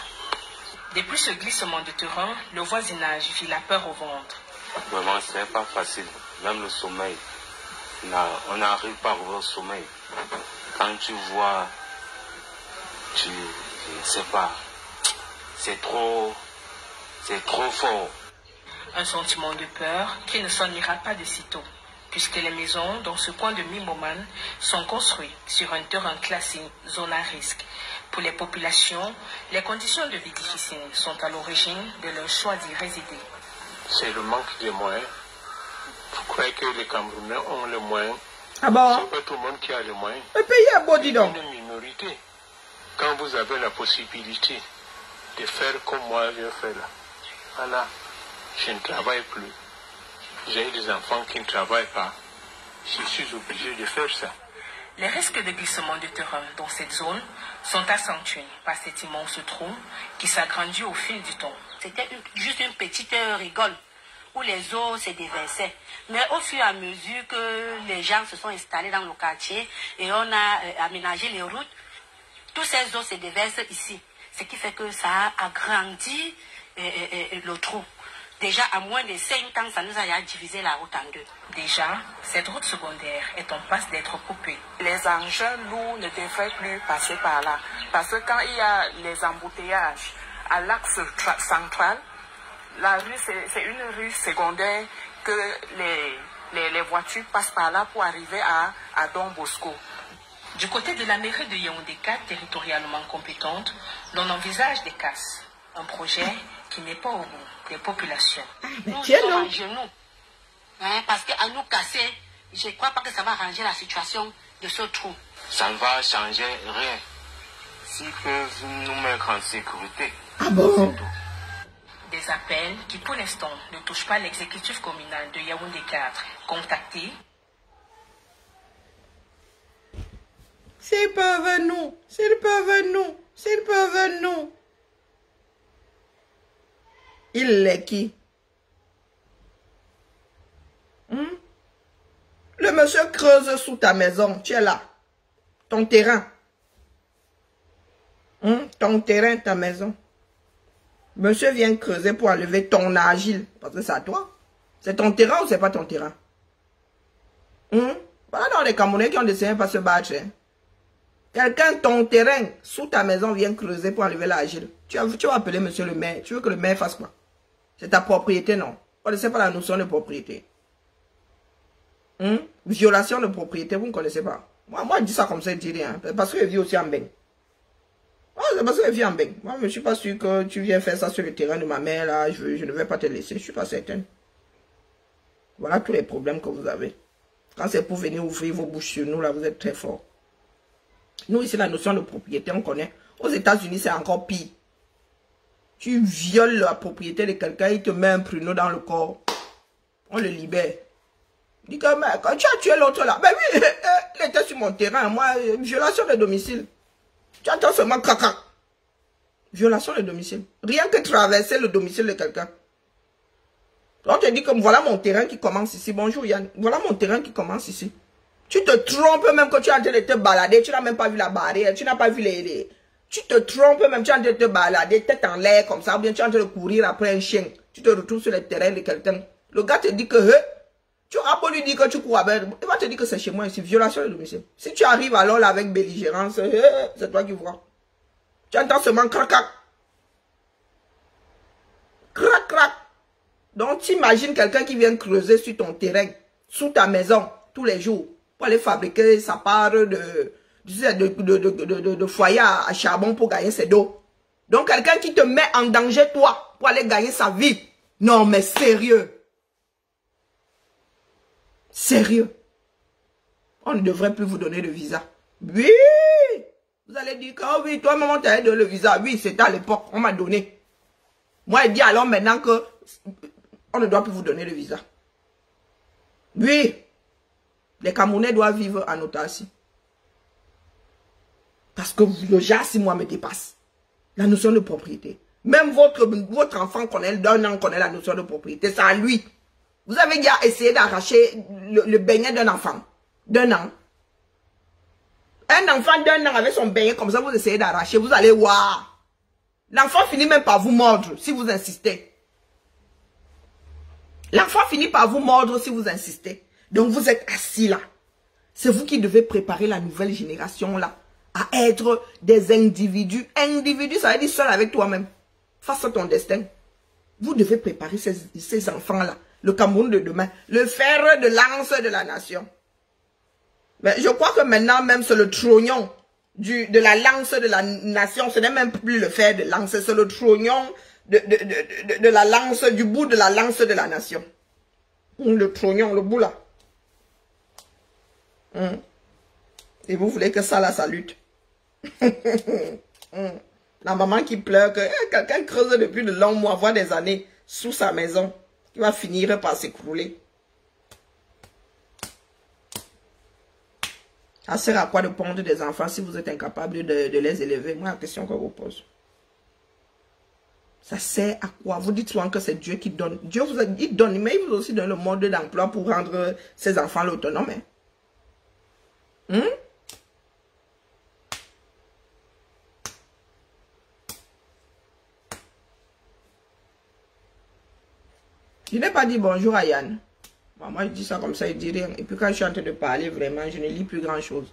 Depuis ce glissement de terrain, le voisinage vit la peur au ventre. Vraiment, ce n'est pas facile. Même le sommeil. On n'arrive pas à revoir le sommeil. Quand tu vois, je ne sais pas, c'est trop fort. Un sentiment de peur qui ne s'en ira pas de sitôt, puisque les maisons dans ce coin de Mimboman sont construites sur un terrain classé zone à risque. Pour les populations, les conditions de vie difficiles sont à l'origine de leur choix d'y résider. C'est le manque de moyens. Vous croyez que les Camerounais ont les moyens? Ah bon? C'est pas tout le monde qui a les moyens. Le pays est beau, dis donc. C'est une minorité. Quand vous avez la possibilité de faire comme moi je fais là, voilà, je ne travaille plus. J'ai des enfants qui ne travaillent pas. Je suis obligé de faire ça. Les risques de glissement de terrain dans cette zone sont accentués par cet immense trou qui s'agrandit au fil du temps. C'était juste une petite rigole où les eaux se déversaient. Mais au fur et à mesure que les gens se sont installés dans le quartier et on a aménagé les routes, toutes ces eaux se déversent ici. Ce qui fait que ça a agrandi le trou. Déjà, à moins de 5 ans, ça nous a divisé la route en 2. Déjà, cette route secondaire est en passe d'être coupée. Les engins lourds ne devraient plus passer par là. Parce que quand il y a les embouteillages à l'axe central, la rue, c'est une rue secondaire que les voitures passent par là pour arriver à Don Bosco. Du côté de la mairie de Yaoundé 4, territorialement compétente, l'on envisage des casses. Un projet qui n'est pas au goût des populations. Nous sommes en genoux. Parce qu'à nous casser, je ne crois pas que ça va arranger la situation de ce trou. Ça ne va changer rien. S'ils peuvent nous mettre en sécurité. Ah bon? Des appels qui pour l'instant ne touchent pas l'exécutif communal de Yaoundé 4. Contactés. S'ils peuvent nous, s'ils peuvent nous, s'ils peuvent nous. Il est qui? Le monsieur creuse sous ta maison. Tu es là. Ton terrain. Ton terrain, ta maison. Monsieur vient creuser pour enlever ton argile. Parce que c'est à toi. C'est ton terrain ou c'est pas ton terrain? Voilà dans les Camerounais qui ont décidé de pas se battre. Hein. Quelqu'un, ton terrain, sous ta maison, vient creuser pour enlever l'argile. Tu vas appeler monsieur le maire. Tu veux que le maire fasse quoi? C'est ta propriété, non? On ne sait pas la notion de propriété. Violation de propriété, vous ne connaissez pas. Moi, je dis ça comme ça, je dis rien. Parce que je vis aussi en Beng. C'est parce que je vis en Beng. Moi, je ne suis pas sûr que tu viens faire ça sur le terrain de ma mère, là. Je ne vais pas te laisser. Je ne suis pas certaine. Voilà tous les problèmes que vous avez. Quand c'est pour venir ouvrir vos bouches sur nous, là, vous êtes très fort. Nous, ici, la notion de propriété, on connaît. Aux États-Unis, c'est encore pire. Tu violes la propriété de quelqu'un, il te met un pruneau dans le corps. On le libère. Il dit que quand tu as tué l'autre là, ben oui, il était sur mon terrain, moi, violation de domicile. Tu attends seulement caca. Violation de domicile. Rien que traverser le domicile de quelqu'un. On te dit que voilà mon terrain qui commence ici. Bonjour Yann. Voilà mon terrain qui commence ici. Tu te trompes même quand tu es en train de te balader. Tu n'as même pas vu la barrière. Tu n'as pas vu les... Tu te trompes même. Tu es en train de te balader tête en l'air comme ça. Ou bien tu es en train de courir après un chien. Tu te retrouves sur le terrain de quelqu'un. Le gars te dit que... tu auras pas lui dire que tu cours avec... Il va te dire que c'est chez moi ici. Violation de domicile. Si tu arrives alors là avec belligérance, c'est toi qui vois. Tu entends seulement crac crac. Crac crac. Donc, tu imagines quelqu'un qui vient creuser sur ton terrain, sous ta maison, tous les jours, pour aller fabriquer sa part de foyer à charbon pour gagner ses dos. Donc, quelqu'un qui te met en danger, toi, pour aller gagner sa vie. Non, mais sérieux. Sérieux. On ne devrait plus vous donner de visa. Oui. Vous allez dire que, oh oui, toi, maman, t'as donné le visa. Oui, c'était à l'époque, on m'a donné. Moi, il dit alors maintenant que... on ne doit plus vous donner le visa. Oui. Les Camerounais doivent vivre en autarcie. Parce que le JAS, moi, me dépasse. La notion de propriété. Même votre enfant connaît, d'un an connaît la notion de propriété. C'est à lui. Vous avez déjà essayé d'arracher le beignet d'un enfant. D'un an. Un enfant d'un an avec son beignet comme ça, vous essayez d'arracher. Vous allez voir. L'enfant finit même par vous mordre si vous insistez. L'enfant finit par vous mordre si vous insistez. Donc vous êtes assis là. C'est vous qui devez préparer la nouvelle génération là. À être des individus. Individus, ça veut dire seul avec toi-même. Face à ton destin. Vous devez préparer ces enfants là. Le Cameroun de demain. Le fer de lance de la nation. Mais je crois que maintenant même c'est le trognon de la lance de la nation. Ce n'est même plus le fer de lance. C'est le trognon de la lance, du bout de la lance de la nation. Le trognon, le bout là. Et vous voulez que ça là, ça lutte. La maman qui pleure que quelqu'un creuse depuis de longs mois, voire des années, sous sa maison, qui va finir par s'écrouler. Ça sert à quoi de pondre des enfants si vous êtes incapable de les élever? Moi, la question que je vous pose. Ça sert à quoi? Vous dites souvent que c'est Dieu qui donne. Dieu vous a dit donne, mais il vous a aussi donné le mode d'emploi pour rendre ses enfants autonomes. Je n'ai pas dit bonjour à Yann. Bon, moi, je dis ça comme ça, il dit rien. Et puis quand je suis en train de parler, vraiment, je ne lis plus grand-chose.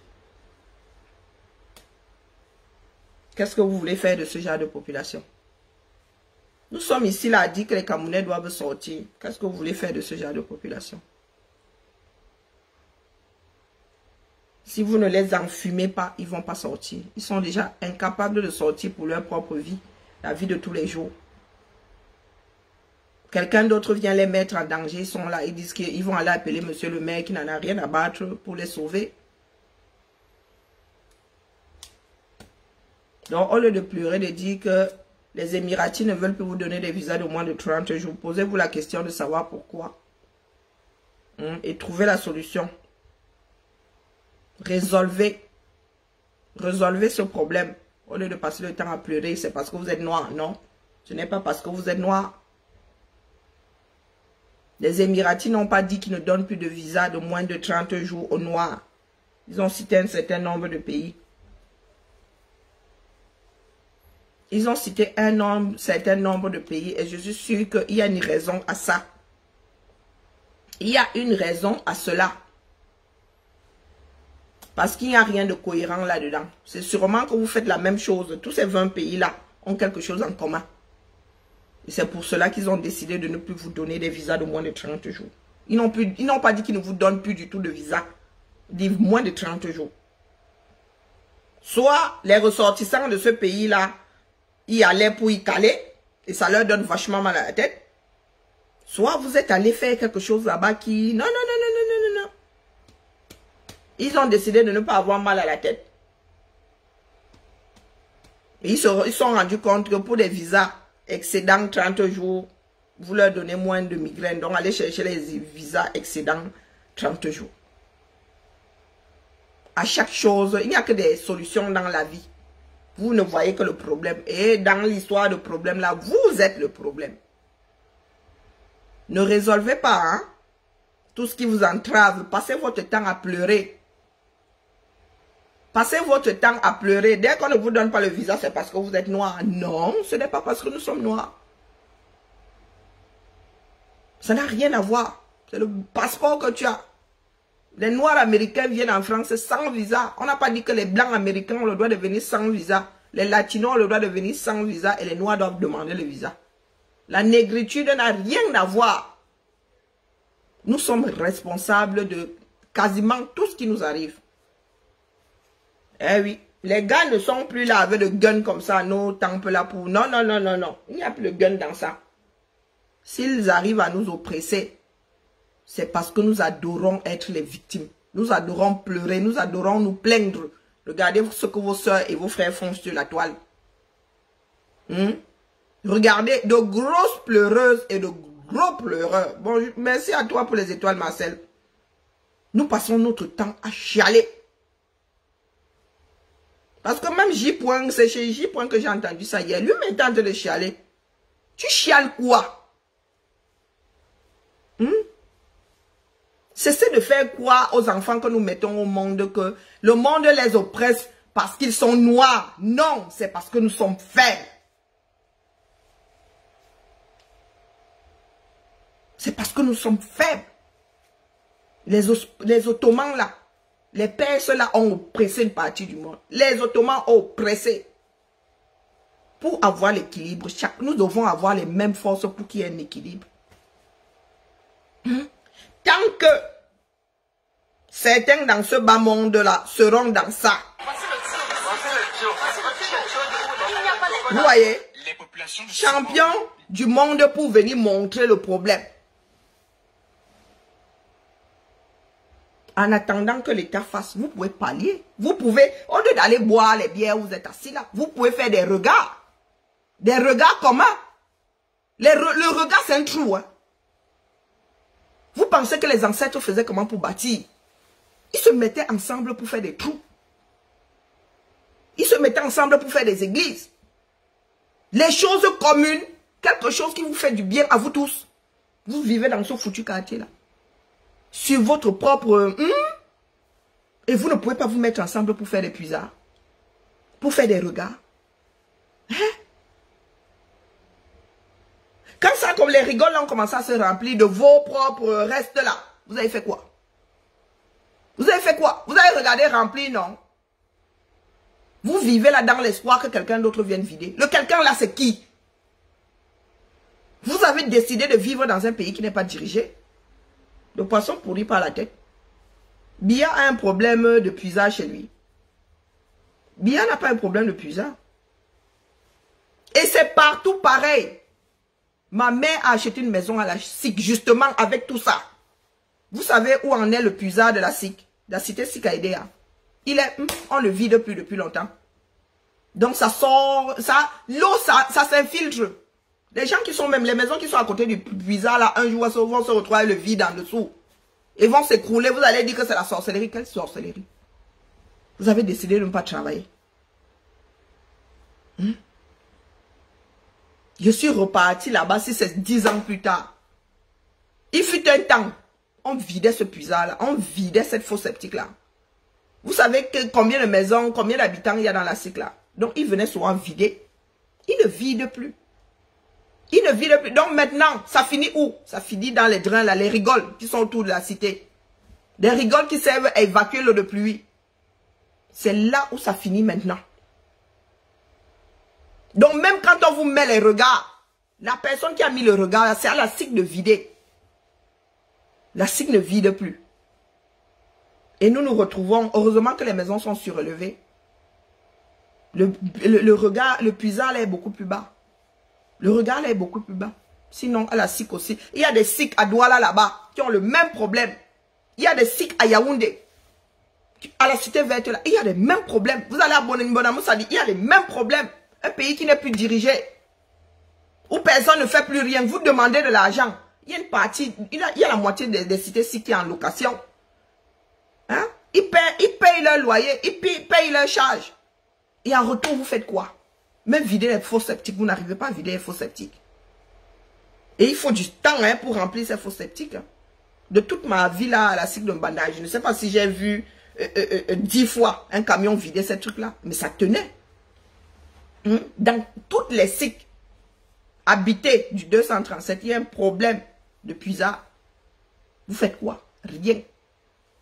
Qu'est-ce que vous voulez faire de ce genre de population? Nous sommes ici là à dire que les Camerounais doivent sortir. Qu'est-ce que vous voulez faire de ce genre de population? Si vous ne les enfumez pas, ils ne vont pas sortir. Ils sont déjà incapables de sortir pour leur propre vie, la vie de tous les jours. Quelqu'un d'autre vient les mettre en danger, ils sont là, ils disent qu'ils vont aller appeler monsieur le maire qui n'en a rien à battre pour les sauver. Donc, au lieu de pleurer, de dire que les Émiratis ne veulent plus vous donner des visas de moins de 30 jours, posez-vous la question de savoir pourquoi. Et trouvez la solution. Résolvez ce problème. Au lieu de passer le temps à pleurer, c'est parce que vous êtes noir. Non, ce n'est pas parce que vous êtes noir. Les Émiratis n'ont pas dit qu'ils ne donnent plus de visa de moins de 30 jours aux Noirs. Ils ont cité un certain nombre de pays. Ils ont cité un certain nombre de pays et je suis sûr qu'il y a une raison à ça. Il y a une raison à cela. Parce qu'il n'y a rien de cohérent là-dedans. C'est sûrement que vous faites la même chose. Tous ces 20 pays-là ont quelque chose en commun. Et c'est pour cela qu'ils ont décidé de ne plus vous donner des visas de moins de 30 jours. Ils n'ont pas dit qu'ils ne vous donnent plus du tout de visa. Ils disent moins de 30 jours. Soit les ressortissants de ce pays-là, y allaient pour y caler, et ça leur donne vachement mal à la tête. Soit vous êtes allé faire quelque chose là-bas qui... Non. Ils ont décidé de ne pas avoir mal à la tête. Et ils se sont rendus compte que pour des visas excédant 30 jours, vous leur donnez moins de migraines. Donc, allez chercher les visas excédant 30 jours. À chaque chose, il n'y a que des solutions dans la vie. Vous ne voyez que le problème. Et dans l'histoire de problème là, vous êtes le problème. Ne résolvez pas hein, tout ce qui vous entrave. Passez votre temps à pleurer. Passez votre temps à pleurer. Dès qu'on ne vous donne pas le visa, c'est parce que vous êtes noir. Non, ce n'est pas parce que nous sommes noirs. Ça n'a rien à voir. C'est le passeport que tu as. Les noirs américains viennent en France sans visa. On n'a pas dit que les blancs américains ont le droit de venir sans visa. Les latinos ont le droit de venir sans visa et les noirs doivent demander le visa. La négritude n'a rien à voir. Nous sommes responsables de quasiment tout ce qui nous arrive. Eh oui, les gars ne sont plus là avec le gun comme ça, nos tempes là pour... Non, non, non, non, non. Il n'y a plus de gun dans ça. S'ils arrivent à nous oppresser, c'est parce que nous adorons être les victimes. Nous adorons pleurer, nous adorons nous plaindre. Regardez ce que vos soeurs et vos frères font sur la toile. Regardez de grosses pleureuses et de gros pleureurs. Bon, merci à toi pour les étoiles, Marcel. Nous passons notre temps à chialer. Parce que même J. c'est chez J. que j'ai entendu ça hier. Lui m'est en train de chialer. Tu chiales quoi? Cessez de faire croire aux enfants que nous mettons au monde que le monde les oppresse parce qu'ils sont noirs. Non, c'est parce que nous sommes faibles. C'est parce que nous sommes faibles. Les Ottomans là, les Perses là ont oppressé une partie du monde. Les Ottomans ont oppressé. Pour avoir l'équilibre, nous devons avoir les mêmes forces pour qu'il y ait un équilibre. Tant que certains dans ce bas monde-là seront dans ça. Vous voyez, champion du monde pour venir montrer le problème. En attendant que l'État fasse, vous pouvez pallier. Vous pouvez, au lieu d'aller boire les bières où vous êtes assis là, vous pouvez faire des regards. Des regards communs. Le regard, c'est un trou. Hein. Vous pensez que les ancêtres faisaient comment pour bâtir? Ils se mettaient ensemble pour faire des trous. Ils se mettaient ensemble pour faire des églises. Les choses communes, quelque chose qui vous fait du bien à vous tous. Vous vivez dans ce foutu quartier-là. Sur votre propre... et vous ne pouvez pas vous mettre ensemble pour faire des puisards. Pour faire des regards. Hein? Quand ça, comme les rigoles ont commencé à se remplir de vos propres restes là, vous avez fait quoi? Vous avez fait quoi? Vous avez regardé remplir, non? Vous vivez là dans l'espoir que quelqu'un d'autre vienne vider. Le quelqu'un là, c'est qui? Vous avez décidé de vivre dans un pays qui n'est pas dirigé. Le poisson pourri par la tête. Bia a un problème de puisage chez lui. Bia n'a pas un problème de puisage. Et c'est partout pareil. Ma mère a acheté une maison à la SIC, justement avec tout ça. Vous savez où en est le puisard de la SIC? La cité Sikaïdea. Il est, on le vide plus depuis longtemps. Donc ça sort, l'eau ça s'infiltre. Les gens qui sont même, les maisons qui sont à côté du puisard là, un jour vont se retrouver le vide en dessous. Ils vont s'écrouler, vous allez dire que c'est la sorcellerie. Quelle sorcellerie? Vous avez décidé de ne pas travailler. Je suis reparti là-bas, si c'est 10 ans plus tard. Il fut un temps, on vidait ce puisard-là, on vidait cette fosse septique-là. Vous savez que combien de maisons, combien d'habitants il y a dans la SIC là. Donc, il venait souvent vider. Il ne vide plus. Il ne vide plus. Donc, maintenant, ça finit où? Ça finit dans les drains là, les rigoles qui sont autour de la cité. Des rigoles qui servent à évacuer l'eau de pluie. C'est là où ça finit maintenant. Donc, même quand on vous met les regards, la personne qui a mis le regard, c'est à la SIC de vider. La SIC ne vide plus. Et nous nous retrouvons, heureusement que les maisons sont surélevées. Le regard, le puisard est beaucoup plus bas. Le regard est beaucoup plus bas. Sinon, à la SIC aussi. Il y a des SIC à Douala là-bas qui ont le même problème. Il y a des SIC à Yaoundé. À la cité verte là, il y a les mêmes problèmes. Vous allez à Bonamoussadi, il y a les mêmes problèmes. Un pays qui n'est plus dirigé. Où personne ne fait plus rien. Vous demandez de l'argent. Il y a une partie, il y a la moitié des cités-ci qui est en location. Hein? Ils payent leur loyer, ils payent leur charge. Et en retour, vous faites quoi? Même vider les faux septiques, vous n'arrivez pas à vider les faux septiques. Et il faut du temps hein, pour remplir ces faux septiques. Hein. De toute ma vie là, à la cycle de bandage, je ne sais pas si j'ai vu 10 fois un camion vider ces trucs-là. Mais ça tenait. Dans toutes les cycles habités du 237, il y a un problème de puisard. Vous faites quoi? Rien.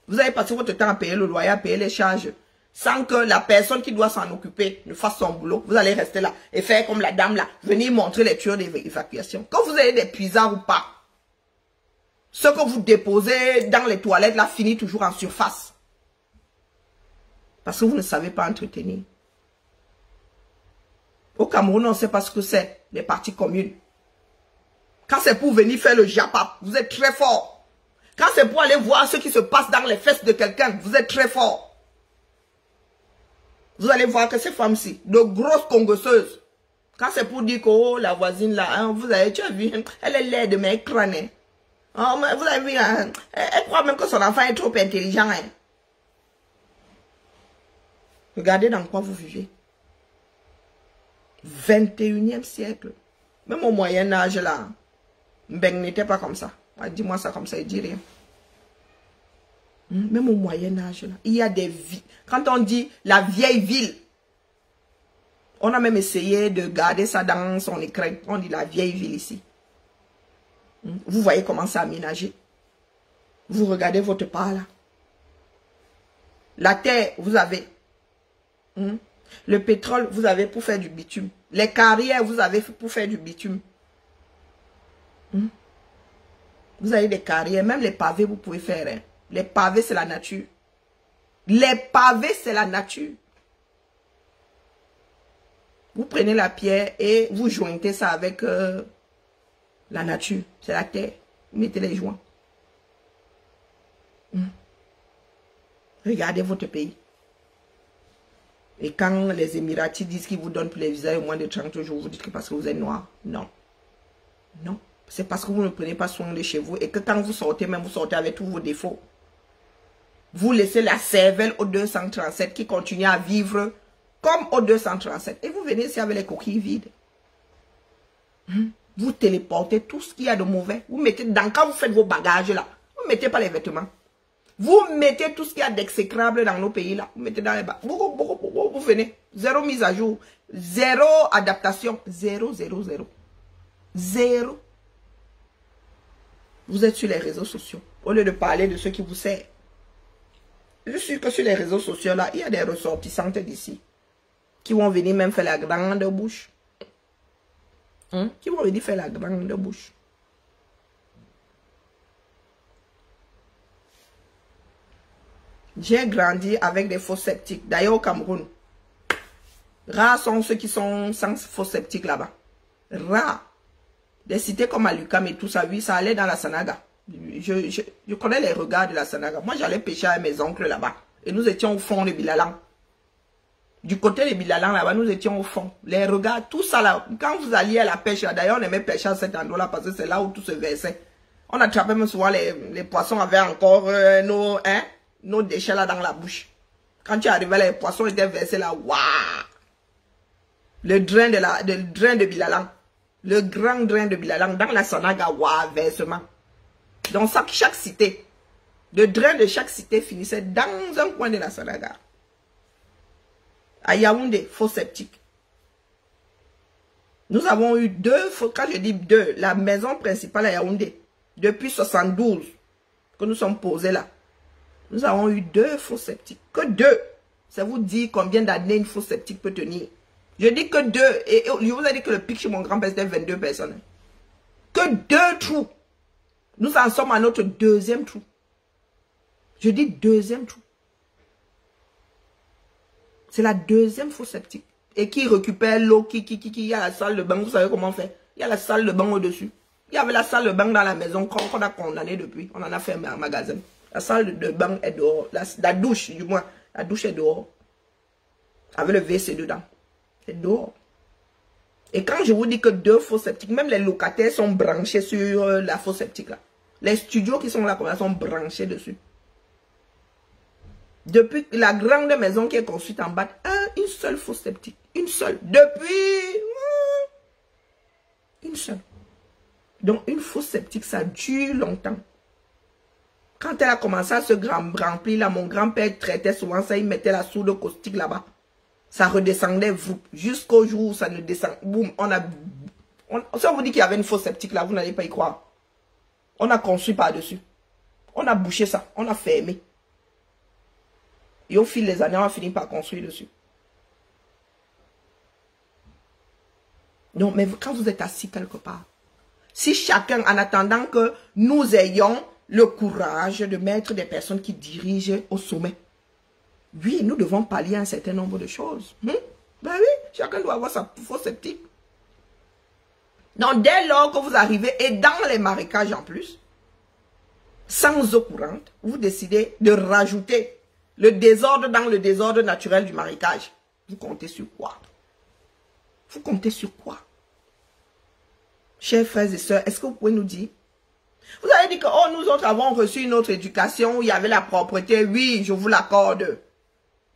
Vous avez passé votre temps à payer le loyer, à payer les charges, sans que la personne qui doit s'en occuper ne fasse son boulot. Vous allez rester là et faire comme la dame là, venir montrer les tuyaux d'évacuation. Quand vous avez des puisards ou pas, ce que vous déposez dans les toilettes là finit toujours en surface. Parce que vous ne savez pas entretenir. Au Cameroun, on ne sait pas ce que c'est, les parties communes. Quand c'est pour venir faire le japap, vous êtes très fort. Quand c'est pour aller voir ce qui se passe dans les fesses de quelqu'un, vous êtes très fort. Vous allez voir que ces femmes-ci, de grosses congosseuses, quand c'est pour dire que oh, la voisine là, hein, vous avez, tu as vu, elle est laide mais elle crâne. Oh, vous avez vu, hein, elle croit même que son enfant est trop intelligent. Hein. Regardez dans quoi vous vivez. 21e siècle. Même au Moyen-Âge là, Mbeng n'était pas comme ça. Dis-moi ça comme ça, il dit rien. Même au Moyen-Âge, il y a des villes. Quand on dit la vieille ville, on a même essayé de garder ça dans son écran. On dit la vieille ville ici. Vous voyez comment c'est aménagé. Vous regardez votre part là. La terre, vous avez. Le pétrole, vous avez pour faire du bitume. Les carrières, vous avez pour faire du bitume. Vous avez des carrières, même les pavés, vous pouvez faire. Hein. Les pavés, c'est la nature. Les pavés, c'est la nature. Vous prenez la pierre et vous jointez ça avec la nature. C'est la terre. Vous mettez les joints. Regardez votre pays. Et quand les Émiratis disent qu'ils vous donnent les visas au moins de 30 jours, vous dites que parce que vous êtes noir. Non. Non. C'est parce que vous ne prenez pas soin de chez vous et que quand vous sortez, même vous sortez avec tous vos défauts. Vous laissez la cervelle au 237 qui continue à vivre comme au 237. Et vous venez ici avec les coquilles vides. Vous téléportez tout ce qu'il y a de mauvais. Vous mettez dans, quand vous faites vos bagages là, vous ne mettez pas les vêtements. Vous mettez tout ce qu'il y a d'exécrable dans nos pays là. Vous mettez dans les bagages. Vous venez. Zéro mise à jour. Zéro adaptation. Zéro. Vous êtes sur les réseaux sociaux. Au lieu de parler de ce qui vous sert. Je suis sûr que sur les réseaux sociaux là, il y a des ressortissantes d'ici. Qui vont venir même faire la grande bouche. Qui vont venir faire la grande bouche. J'ai grandi avec des faux sceptiques. D'ailleurs au Cameroun. Rares sont ceux qui sont sans faux sceptiques là-bas. Rares. Des cités comme Alukam et tout ça, oui, ça allait dans la Sanaga. Je connais les regards de la Sanaga. Moi, j'allais pêcher avec mes oncles là-bas. Et nous étions au fond de Bilalang. Du côté de Bilalang là-bas, nous étions au fond. Les regards, tout ça là. Quand vous alliez à la pêche, d'ailleurs, on aimait pêcher à cet endroit-là parce que c'est là où tout se versait. On attrapait même souvent les poissons avaient encore nos déchets là dans la bouche. Quand tu arrivais là, les poissons étaient versés là. Waouh! Le drain de Bilalang. Le grand drain de Bilalang dans la Sanaga, waouh, versement. Donc chaque cité, le drain de chaque cité finissait dans un coin de la Sanaga. À Yaoundé, faux sceptique. Nous avons eu deux, quand je dis deux, la maison principale à Yaoundé, depuis 72, que nous sommes posés là. Nous avons eu 2 faux sceptiques. Que 2. Ça vous dit combien d'années une faux sceptique peut tenir. Je dis que 2. Et je vous ai dit que le pic chez mon grand-père c'était 22 personnes. Que 2 trous. Nous en sommes à notre 2e trou. Je dis 2e trou. C'est la 2e faux sceptique. Et qui récupère l'eau, il y a la salle de bain. Vous savez comment on fait? Il y a la salle de bain au-dessus. Il y avait la salle de bain dans la maison qu'on a condamné depuis. On en a fait un magasin. La salle de bain est dehors. La douche, du moins. La douche est dehors. Avec le WC dedans. C'est dehors. Et quand je vous dis que 2 fosses septiques, même les locataires sont branchés sur la fosse septique là. Les studios qui sont là comme ça sont branchés dessus. Depuis la grande maison qui est construite en bas, une seule fosse septique. Une seule. Depuis... une seule. Donc une fosse septique, ça dure longtemps. Quand elle a commencé à se remplir, là, mon grand-père traitait souvent ça, il mettait la soude caustique là-bas. Ça redescendait jusqu'au jour où ça ne descend. Boum, si on vous dit qu'il y avait une fosse septique là, vous n'allez pas y croire. On a construit par-dessus. On a bouché ça, on a fermé. Et au fil des années, on a fini par construire dessus. Donc, mais quand vous êtes assis quelque part, si chacun, en attendant que nous ayons le courage de mettre des personnes qui dirigent au sommet, oui, nous devons pallier un certain nombre de choses. Ben oui, chacun doit avoir sa fosse septique. Donc, dès lors que vous arrivez, et dans les marécages en plus, sans eau courante, vous décidez de rajouter le désordre dans le désordre naturel du marécage. Vous comptez sur quoi? Vous comptez sur quoi? Chers frères et sœurs, est-ce que vous pouvez nous dire? Vous avez dit que oh, nous autres avons reçu une autre éducation où il y avait la propreté. Oui, je vous l'accorde.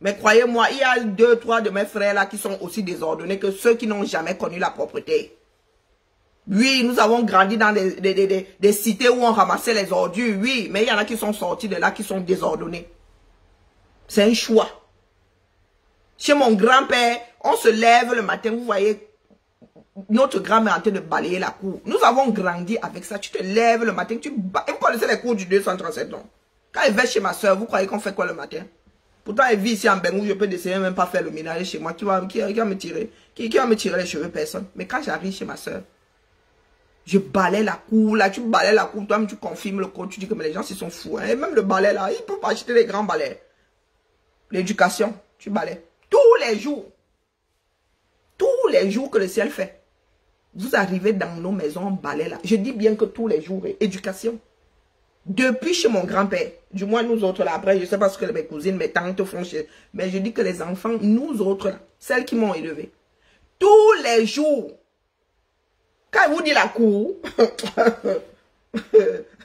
Mais croyez-moi, il y a 2, 3 de mes frères là qui sont aussi désordonnés que ceux qui n'ont jamais connu la propreté. Oui, nous avons grandi dans des cités où on ramassait les ordures. Oui, mais il y en a qui sont sortis de là qui sont désordonnés. C'est un choix. Chez mon grand-père, on se lève le matin, vous voyez, notre grand-mère en train de balayer la cour. Nous avons grandi avec ça. Tu te lèves le matin, vous connaissez les cours du 237 ans. Quand elle va chez ma soeur, vous croyez qu'on fait quoi le matin? Pourtant, elle vit ici en Bengou, je peux décider même pas faire le ménage chez moi. Tu vois, qui va me tirer? Qui va me tirer les cheveux? Personne. Mais quand j'arrive chez ma soeur, je balaye la cour, là, tu balayes la cour, toi-même tu confirmes le code, tu dis que mais les gens ils sont fous. Hein? Et même le balai là, ils peuvent pas acheter les grands balais. L'éducation, tu balayes. Tous les jours que le ciel fait, vous arrivez dans nos maisons, on balaye là. Je dis bien que tous les jours, éducation. Depuis chez mon grand-père, du moins nous autres là, après je sais pas ce que mes cousines, mes tantes font chez... Mais je dis que les enfants, nous autres là, celles qui m'ont élevé, tous les jours, quand je vous dis la cour,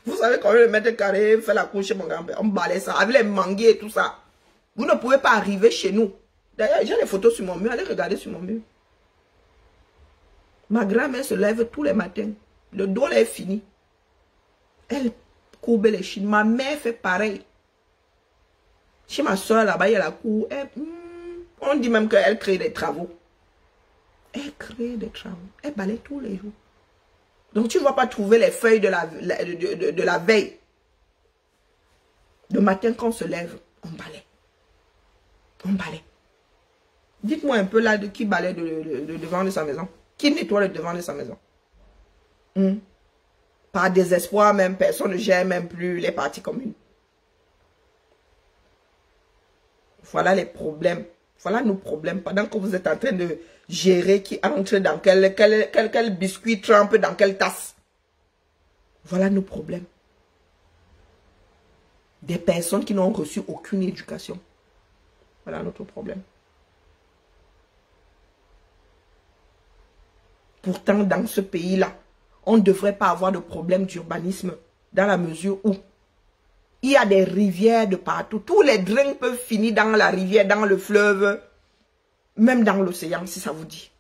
vous savez combien le mètre carré fait la cour chez mon grand-père, on balaye ça, avec les manguiers et tout ça. Vous ne pouvez pas arriver chez nous. D'ailleurs, j'ai les photos sur mon mur, allez regarder sur mon mur. Ma grand-mère se lève tous les matins, le dos là est fini. Elle courbe les chines. Ma mère fait pareil. Chez ma soeur là-bas, il y a la cour. On dit même qu'elle crée des travaux. Elle crée des travaux. Elle balaye tous les jours. Donc tu ne vas pas trouver les feuilles de la veille. Le matin quand on se lève, on balaye. On balaye. Dites-moi un peu là de qui balaye le devant de sa maison. Qui nettoie le devant de sa maison? Par désespoir même, personne ne gère même plus les parties communes. Voilà les problèmes. Voilà nos problèmes. Pendant que vous êtes en train de gérer qui entre dans quel biscuit trempe dans quelle tasse. Voilà nos problèmes. Des personnes qui n'ont reçu aucune éducation. Voilà notre problème. Pourtant, dans ce pays-là, on ne devrait pas avoir de problème d'urbanisme dans la mesure où il y a des rivières de partout. Tous les drains peuvent finir dans la rivière, dans le fleuve, même dans l'océan, si ça vous dit.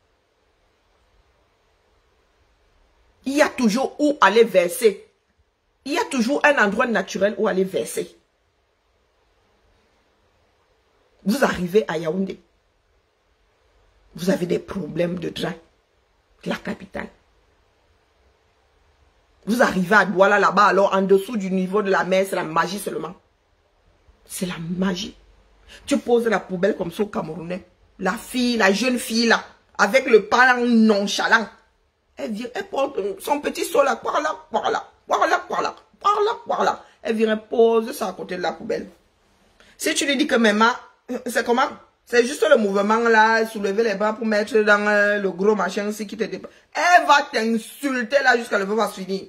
Il y a toujours où aller verser. Il y a toujours un endroit naturel où aller verser. Vous arrivez à Yaoundé. Vous avez des problèmes de drain. La capitale. Vous arrivez à Douala là-bas, alors en dessous du niveau de la mer, c'est la magie seulement. C'est la magie. Tu poses la poubelle comme ça au Camerounais. La fille, la jeune fille là, avec le parent nonchalant. Elle vient, elle porte son petit seau là, par là, par là, par là, par là, par là, par là. Elle vient poser ça à côté de la poubelle. Si tu lui dis que maman, c'est comment? C'est juste le mouvement là, soulever les bras pour mettre dans le gros machin aussi qui te dépasse. Elle va t'insulter là jusqu'à le va se finir.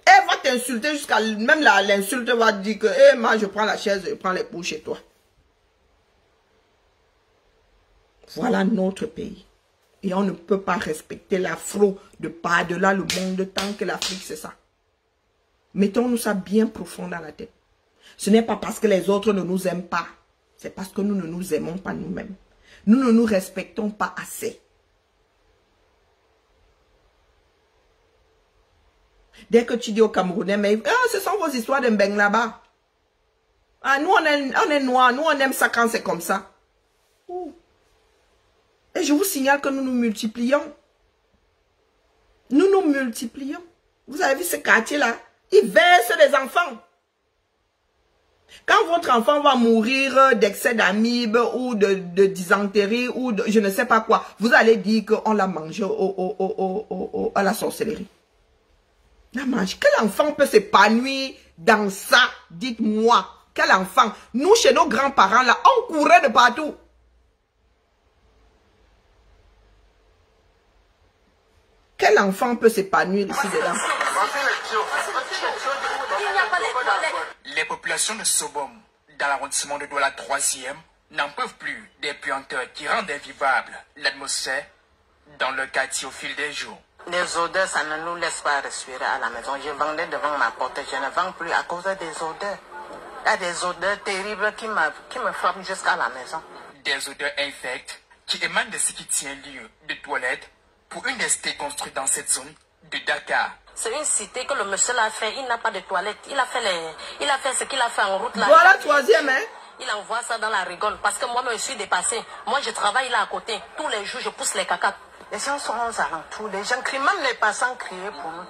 Elle va t'insulter jusqu'à même l'insulte va dire que hey, moi je prends la chaise, je prends les poules chez toi. Voilà notre pays. Et on ne peut pas respecter l'afro de par-delà le monde tant que l'Afrique, c'est ça. Mettons-nous ça bien profond dans la tête. Ce n'est pas parce que les autres ne nous aiment pas. C'est parce que nous ne nous aimons pas nous-mêmes. Nous ne nous respectons pas assez. Dès que tu dis aux Camerounais, mais ce sont vos histoires de Mbeng là-bas. Ah, nous, on est noirs, nous, on aime ça quand c'est comme ça. Ouh. Et je vous signale que nous nous multiplions. Nous nous multiplions. Vous avez vu ce quartier-là? Ils versent des enfants. Quand votre enfant va mourir d'excès d'amibes ou de dysenterie ou de je ne sais pas quoi, vous allez dire qu'on l'a mangé à la sorcellerie. La mange. Quel enfant peut s'épanouir dans ça? Dites-moi. Quel enfant? Nous, chez nos grands-parents, là, on courait de partout. Quel enfant peut s'épanouir ici dedans? Les populations de Sobom, dans l'arrondissement de Douala 3e, n'en peuvent plus des puanteurs qui rendent invivable l'atmosphère dans le quartier au fil des jours. Les odeurs, ça ne nous laisse pas respirer à la maison. Je vendais devant ma porte, je ne vends plus à cause des odeurs. Il y a des odeurs terribles qui me frappent jusqu'à la maison. Des odeurs infectes qui émanent de ce qui tient lieu de toilettes pour une des cités construite dans cette zone de Dakar. C'est une cité que le monsieur l'a fait, il n'a pas de toilette. Il a fait ce qu'il a fait en route là. Voilà, troisième, hein. Il envoie ça dans la rigole parce que moi, je suis dépassée. Moi, je travaille là à côté. Tous les jours, je pousse les cacas. Les gens sont aux alentours, les gens crient, même les passants crient pour nous.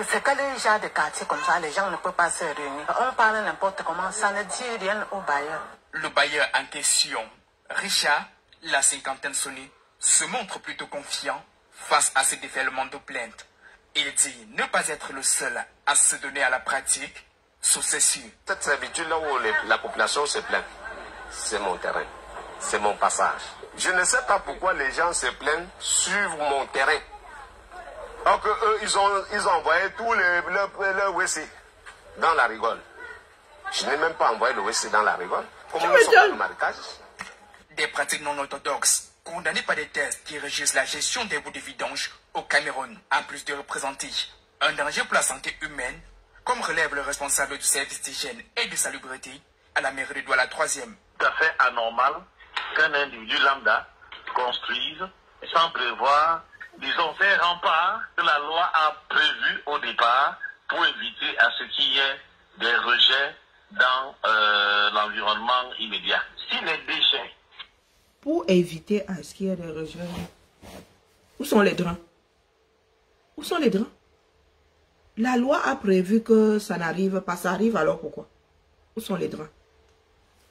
C'est que les gens de quartier comme ça, les gens ne peuvent pas se réunir. On parle n'importe comment, ça ne dit rien au bailleur. Le bailleur en question, Richard, la cinquantaine sonnée, se montre plutôt confiant face à ce déferlement de plaintes. Il dit ne pas être le seul à se donner à la pratique sous ces cieux. Cette servitude-là où la population se plaint, c'est mon terrain, c'est mon passage. Je ne sais pas pourquoi les gens se plaignent sur mon terrain. Alors que eux, ils ont envoyé tous le WC dans la rigole. Je n'ai même pas envoyé le WC dans la rigole. Comment nous sommes dans le marécage? Des pratiques non orthodoxes condamnées par des tests qui régissent la gestion des bouts de vidange au Cameroun, en plus de représenter un danger pour la santé humaine, comme relève le responsable du service d'hygiène et de salubrité à la mairie de Douala 3e. Tout à fait anormal qu'un individu lambda construise sans prévoir, disons, ces remparts que la loi a prévus au départ pour éviter à ce qu'il y ait des rejets dans l'environnement immédiat. Si les déchets... Pour éviter à ce qu'il y ait des rejets, où sont les draps? Où sont les draps? La loi a prévu que ça n'arrive pas, ça arrive, alors pourquoi? Où sont les draps?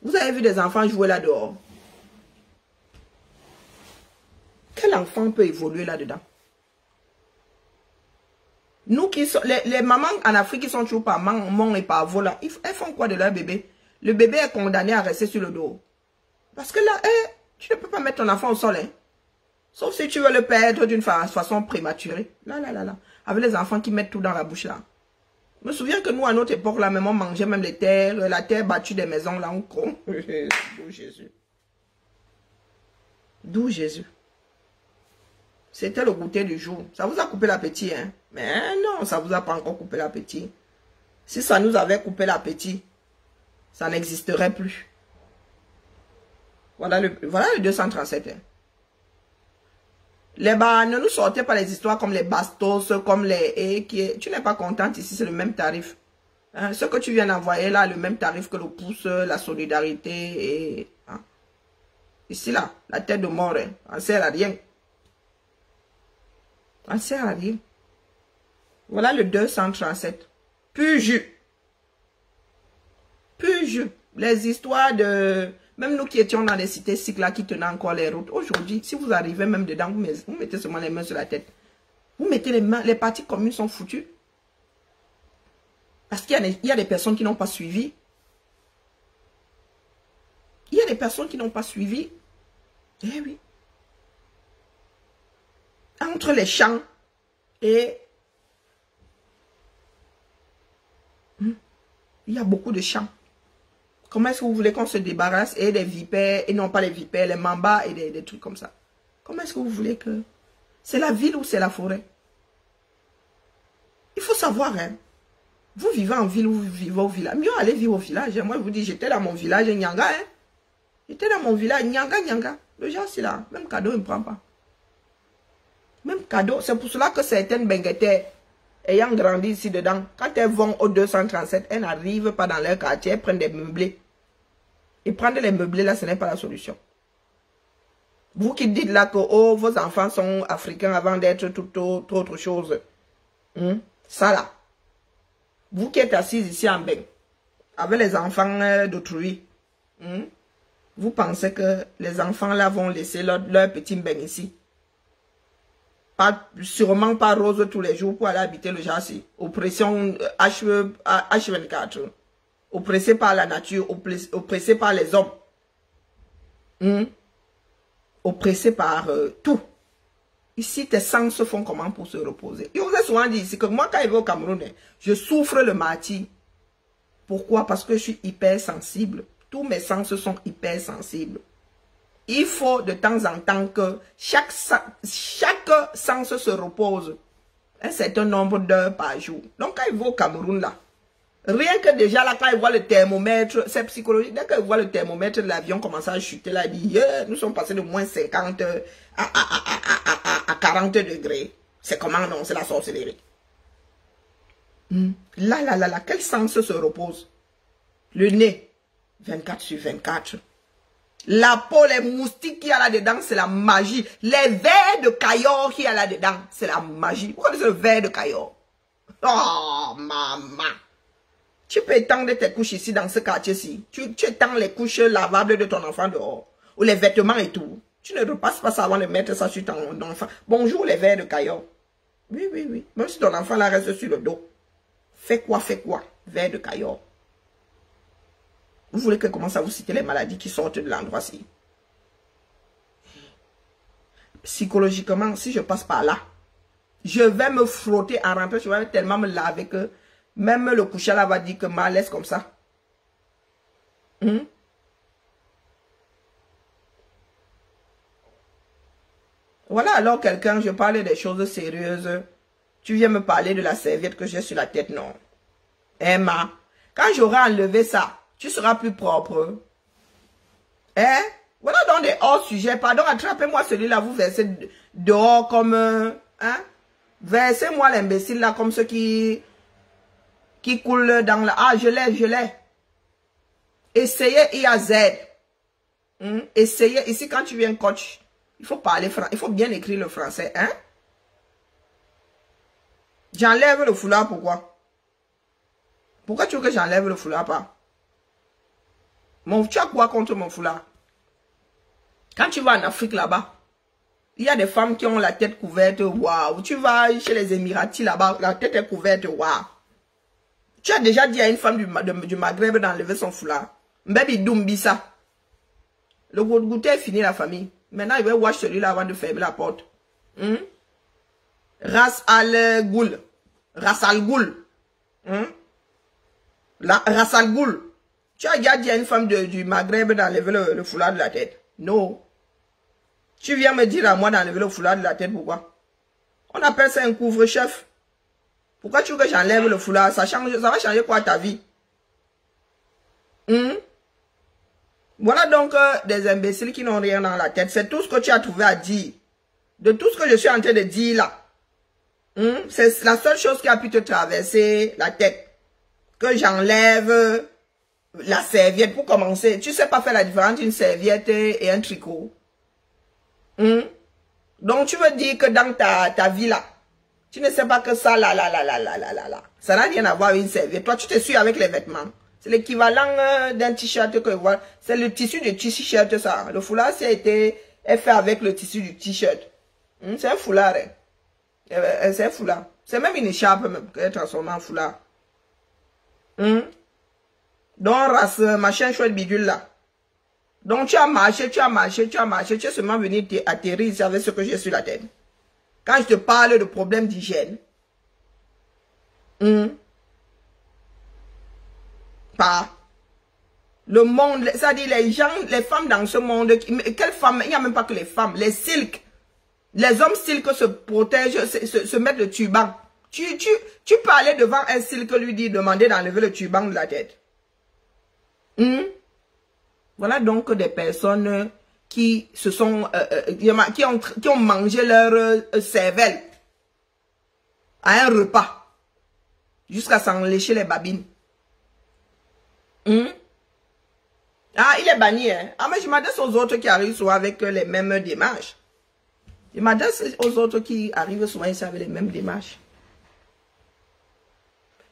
Vous avez vu des enfants jouer là dehors? Quel enfant peut évoluer là-dedans? Nous qui sommes, les mamans en Afrique qui sont toujours par mon et par vol, elles font quoi de leur bébé? Le bébé est condamné à rester sur le dos. Parce que là, tu ne peux pas mettre ton enfant au sol, hein? Sauf si tu veux le perdre d'une façon prématurée. Là. Avec les enfants qui mettent tout dans la bouche, là. Je me souviens que nous, à notre époque, là, même on mangeait même les terres, la terre battue des maisons, là, on compte. D'où Jésus. D'où Jésus. C'était le goûter du jour. Ça vous a coupé l'appétit, hein? Mais non, ça vous a pas encore coupé l'appétit. Si ça nous avait coupé l'appétit, ça n'existerait plus. Voilà le 237. Hein. Ne nous sortez pas les histoires comme les bastos, comme les... tu n'es pas contente ici, c'est le même tarif. Hein? Ce que tu viens d'envoyer là, le même tarif que le pouce, la solidarité et... Hein? Ici là, la tête de mort, hein? Ça ne sert à rien. Ça ne sert à rien. Voilà le 237. Plus jus. Les histoires de... Même nous qui étions dans les cités cycles qui tenaient encore les routes. Aujourd'hui, si vous arrivez même dedans, vous mettez seulement les mains sur la tête. Vous mettez les mains, les parties communes sont foutues. Parce qu'il y a des personnes qui n'ont pas suivi. Il y a des personnes qui n'ont pas suivi. Eh oui. Entre les champs et... Il y a beaucoup de champs. Comment est-ce que vous voulez qu'on se débarrasse et des vipères, et non pas les vipères, les mambas et des trucs comme ça? Comment est-ce que vous voulez que... C'est la ville ou c'est la forêt? Il faut savoir, hein. Vous vivez en ville ou vous vivez au village. Mieux aller vivre au village. Moi, je vous dis, j'étais dans mon village, Nyanga, hein. J'étais dans mon village, Nyanga. Le genre, c'est là. Même cadeau, il ne prend pas. Même cadeau. C'est pour cela que certaines benguettes, ayant grandi ici dedans, quand elles vont au 237, elles n'arrivent pas dans leur quartier, elles prennent des meublés. Et prendre les meublés, là, ce n'est pas la solution. Vous qui dites là que oh, vos enfants sont africains avant d'être toute autre chose. Ça là. Vous qui êtes assis ici en bain, avec les enfants d'autrui, vous pensez que les enfants là vont laisser leur petit bain ici. Sûrement pas rose tous les jours pour aller habiter le châssis. Oppression H24. Oppressé par la nature, oppressé par les hommes. Oppressé par tout. Ici, tes sens se font comment pour se reposer? Je vous ai souvent dit ici que moi, quand je vais au Cameroun, je souffre le martyre. Pourquoi? Parce que je suis hyper sensible. Tous mes sens sont hyper sensibles. Il faut de temps en temps que chaque sens se repose un certain nombre d'heures par jour. Donc, quand il va au Cameroun, là, rien que déjà là, quand il voit le thermomètre, c'est psychologique, dès qu'il voit le thermomètre de l'avion commencer à chuter, là, il dit, yeah, nous sommes passés de moins 50 à 40 degrés. C'est comment? Non, c'est la sorcellerie. Là, quel sens se repose? Le nez, 24/24. La peau, les moustiques qu'il y a là-dedans, c'est la magie. Les vers de caillor qu'il y a là-dedans, c'est la magie. Vous connaissez le ver de caillor? Oh, maman! Tu peux étendre tes couches ici, dans ce quartier-ci. Tu étends les couches lavables de ton enfant dehors. Ou les vêtements et tout. Tu ne repasses pas ça avant de mettre ça sur ton enfant. Bonjour les vers de caillor. Oui. Même si ton enfant là reste sur le dos. Fais quoi? Vers de caillor. Vous voulez que commence à vous citer les maladies qui sortent de l'endroit-ci? Psychologiquement, si je passe par là, je vais me frotter en rentrant, je vais tellement me laver que même le coucher là va dire que ma laisse comme ça. Voilà alors quelqu'un, je parlais des choses sérieuses. Tu viens me parler de la serviette que j'ai sur la tête, non. Emma, quand j'aurai enlevé ça, tu seras plus propre. Hein? Voilà donc des hors-sujets. Pardon, attrapez-moi celui-là, vous versez dehors comme... hein? Versez-moi l'imbécile là comme ceux qui coulent dans la... Ah, je l'ai. Essayez IAZ. Essayez. Ici, quand tu viens coach, il faut parler français. Il faut bien écrire le français. Hein? J'enlève le foulard, pourquoi? Pourquoi tu veux que j'enlève le foulard pas? Tu as quoi contre mon foulard? Quand tu vas en Afrique là-bas, il y a des femmes qui ont la tête couverte, waouh. Tu vas chez les Émiratis là-bas, la tête est couverte, waouh. Tu as déjà dit à une femme du Maghreb d'enlever son foulard. Baby Doumbisa. Le goûter est fini, la famille. Maintenant, il va watch celui-là avant de fermer la porte. Ras al Goul. Ras al Goul. Ras al Goul. Tu as déjà dit à une femme du Maghreb d'enlever le foulard de la tête? Non. Tu viens me dire à moi d'enlever le foulard de la tête, pourquoi? On appelle ça un couvre-chef. Pourquoi tu veux que j'enlève le foulard? Ça va changer quoi ta vie? Voilà donc des imbéciles qui n'ont rien dans la tête. C'est tout ce que tu as trouvé à dire. De tout ce que je suis en train de dire là. C'est la seule chose qui a pu te traverser la tête. Que j'enlève la serviette pour commencer. Tu sais pas faire la différence entre une serviette et un tricot. Donc tu veux dire que dans ta vie là, tu ne sais pas que ça là, ça n'a rien à voir avec une serviette. Toi tu te suis avec les vêtements. C'est l'équivalent d'un t-shirt que voilà. C'est le tissu du t-shirt ça. Le foulard est fait avec le tissu du t-shirt. C'est un foulard. C'est un foulard. C'est même une écharpe même qu'elle est transformée en foulard. Donc race machin chouette bidule là. Donc tu as marché, tu es seulement venu atterrir ici avec ce que j'ai sur la tête. Quand je te parle de problème d'hygiène, pas le monde, c'est-à-dire les gens, les femmes dans ce monde, quelles femmes, il n'y a même pas que les femmes, les silks, Les hommes silk se protègent, se mettent le turban. Tu peux aller devant un silk lui dire, demander d'enlever le turban de la tête. Voilà donc des personnes qui se sont, qui ont mangé leur cervelle à un repas jusqu'à s'en lécher les babines. Ah, il est banni, hein. Ah, mais je m'adresse aux autres qui arrivent souvent avec les mêmes démarches. Je m'adresse aux autres qui arrivent souvent ici avec les mêmes démarches.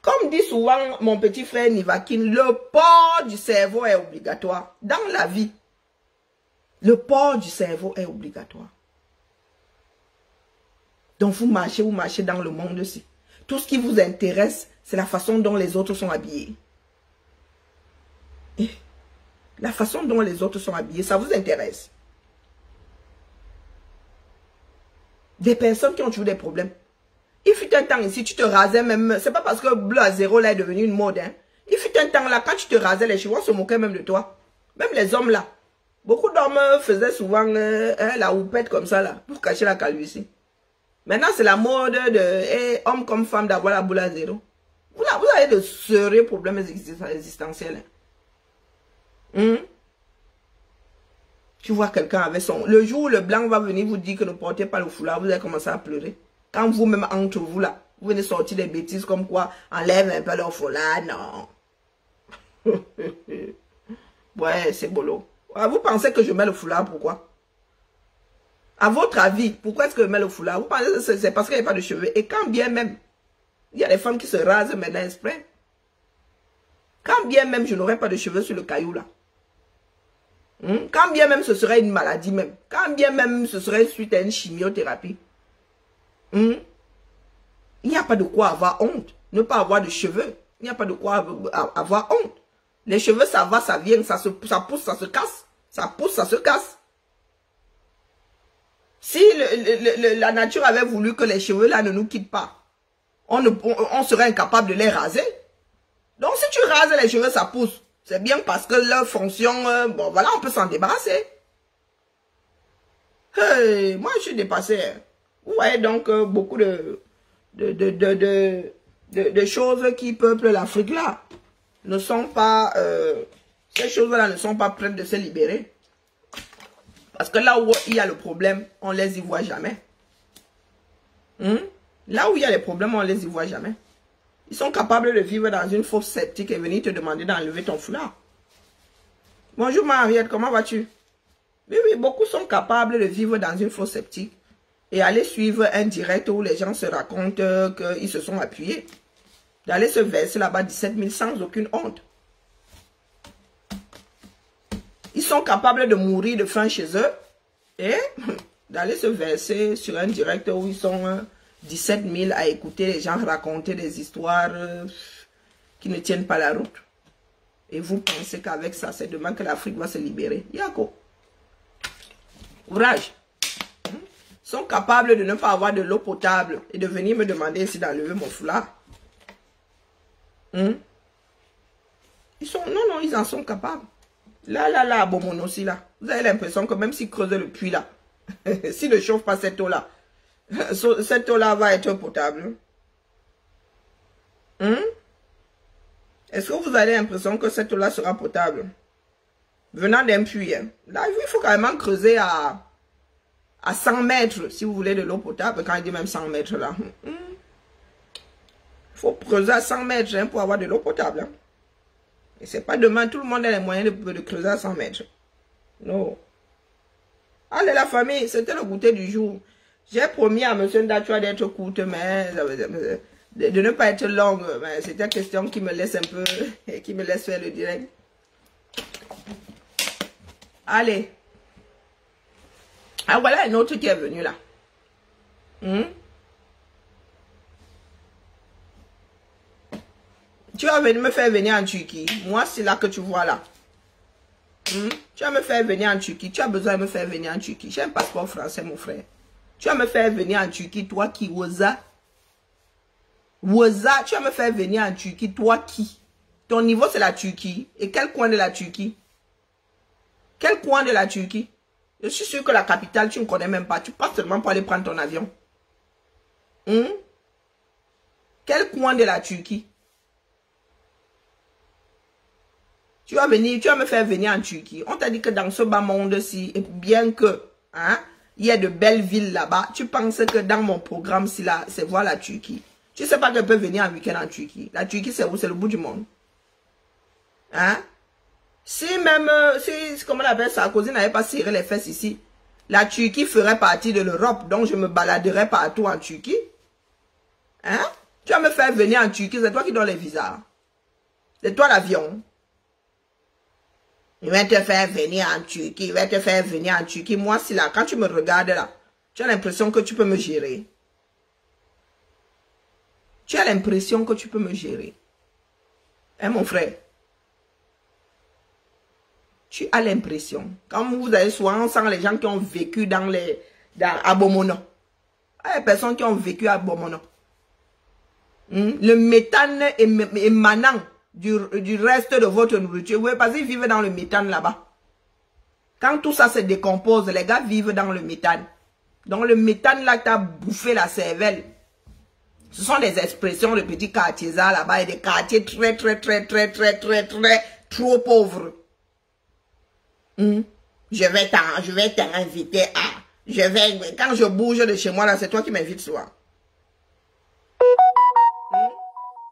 Comme dit souvent mon petit frère Nivakin, le port du cerveau est obligatoire. Dans la vie, le port du cerveau est obligatoire. Donc vous marchez dans le monde aussi. Tout ce qui vous intéresse, c'est la façon dont les autres sont habillés. Et la façon dont les autres sont habillés, ça vous intéresse. Des personnes qui ont toujours des problèmes. Il fut un temps ici, tu te rasais même, c'est pas parce que bleu à zéro là est devenu une mode. Hein. Il fut un temps là, quand tu te rasais, les cheveux, on se moquait même de toi. Même les hommes là. Beaucoup d'hommes faisaient souvent la houppette comme ça là, pour cacher la calvitie. Maintenant, c'est la mode de homme comme femme d'avoir la boule à zéro. Vous avez de sérieux problèmes existentiels. Hein. Tu vois quelqu'un avec son... Le jour où le blanc va venir vous dire que ne portez pas le foulard, vous allez commencer à pleurer. Quand vous-même, entre vous là, vous venez sortir des bêtises comme quoi, enlève un peu leur foulard, non. Ouais, c'est bolo. Vous pensez que je mets le foulard, pourquoi? À votre avis, pourquoi est-ce que je mets le foulard? Vous pensez que c'est parce qu'il n'y a pas de cheveux. Et quand bien même, il y a des femmes qui se rasent maintenant exprès. Quand bien même, je n'aurais pas de cheveux sur le caillou là. Quand bien même, ce serait une maladie même. Quand bien même, ce serait suite à une chimiothérapie. Il n'y a pas de quoi avoir honte. Ne pas avoir de cheveux. Il n'y a pas de quoi avoir honte. Les cheveux, ça va, ça vient, ça pousse, ça se casse. Ça pousse, ça se casse. Si la nature avait voulu que les cheveux là ne nous quittent pas, on serait incapable de les raser. Donc si tu rases les cheveux, ça pousse. C'est bien parce que leur fonction, bon voilà, on peut s'en débarrasser. Hey, moi je suis dépassé. Vous voyez donc beaucoup de choses qui peuplent l'Afrique là ne sont pas, ces choses-là ne sont pas prêtes de se libérer. Parce que là où il y a le problème, on les y voit jamais. Là où il y a les problèmes, on les y voit jamais. Ils sont capables de vivre dans une fosse septique et venir te demander d'enlever ton foulard. Bonjour Mariette, comment vas-tu? Oui, beaucoup sont capables de vivre dans une fosse septique et aller suivre un direct où les gens se racontent qu'ils se sont appuyés. D'aller se verser là-bas 17 000 sans aucune honte. Ils sont capables de mourir de faim chez eux et d'aller se verser sur un direct où ils sont 17 000 à écouter les gens raconter des histoires qui ne tiennent pas la route. Et vous pensez qu'avec ça, c'est demain que l'Afrique va se libérer. Yako. Courage. Ils sont capables de ne pas avoir de l'eau potable et de venir me demander ici d'enlever mon foulard. Ils sont, non, ils en sont capables. Là, bon, mon aussi là. Vous avez l'impression que même s'ils creusaient le puits là, s'ils ne chauffent pas cette eau-là, cette eau-là va être potable. Est-ce que vous avez l'impression que cette eau-là sera potable? Venant d'un puits. Hein. Là, il faut quand même creuser à 100 mètres si vous voulez de l'eau potable. Quand il dit même 100 mètres là. Il faut creuser à 100 mètres hein, pour avoir de l'eau potable. Hein. Et c'est pas demain, tout le monde a les moyens de creuser à 100 mètres. Non. Allez la famille, c'était le goûter du jour. J'ai promis à M. Ndachwa d'être courte, mais de ne pas être longue. C'était une question qui me laisse un peu, qui me laisse faire le direct. Allez. Ah voilà un autre qui est venu là. Tu vas venir me faire venir en Turquie. Moi, c'est là que tu vois là. Tu vas me faire venir en Turquie. Tu as besoin de me faire venir en Turquie. J'ai un passeport français, mon frère. Tu vas me faire venir en Turquie, toi qui, Woza. Woza, tu vas me faire venir en Turquie, toi qui. Ton niveau, c'est la Turquie. Et quel coin de la Turquie? Quel coin de la Turquie? Je suis sûr que la capitale, tu ne connais même pas. Tu passes seulement pour aller prendre ton avion. Quel coin de la Turquie? Tu vas me faire venir en Turquie. On t'a dit que dans ce bas monde-ci, et bien que, il y a de belles villes là-bas, tu penses que dans mon programme-ci là, c'est voir la Turquie. Tu sais pas que je peux venir en week-end en Turquie. La Turquie, c'est où? C'est le bout du monde. Si même, comment on appelle ça, Sarkozy n'avait pas serré les fesses ici, la Turquie ferait partie de l'Europe, donc je me baladerais partout en Turquie. Tu vas me faire venir en Turquie, c'est toi qui donnes les visas. C'est toi l'avion. Il va te faire venir en Turquie, il va te faire venir en Turquie. Moi, si là, quand tu me regardes là, tu as l'impression que tu peux me gérer. Tu as l'impression que tu peux me gérer. Mon frère? Tu as l'impression. Quand vous avez souvent, on sent les gens qui ont vécu à Bomono. Les personnes qui ont vécu à Bomono. Le méthane émanant du reste de votre nourriture. Oui, parce qu'ils vivent dans le méthane là-bas. Quand tout ça se décompose, les gars vivent dans le méthane. Donc le méthane là, t'as bouffé la cervelle. Ce sont des expressions de petits quartiers là-bas et des quartiers très, trop pauvres. Je vais t'inviter à... Quand je bouge de chez moi là, c'est toi qui m'invites souvent.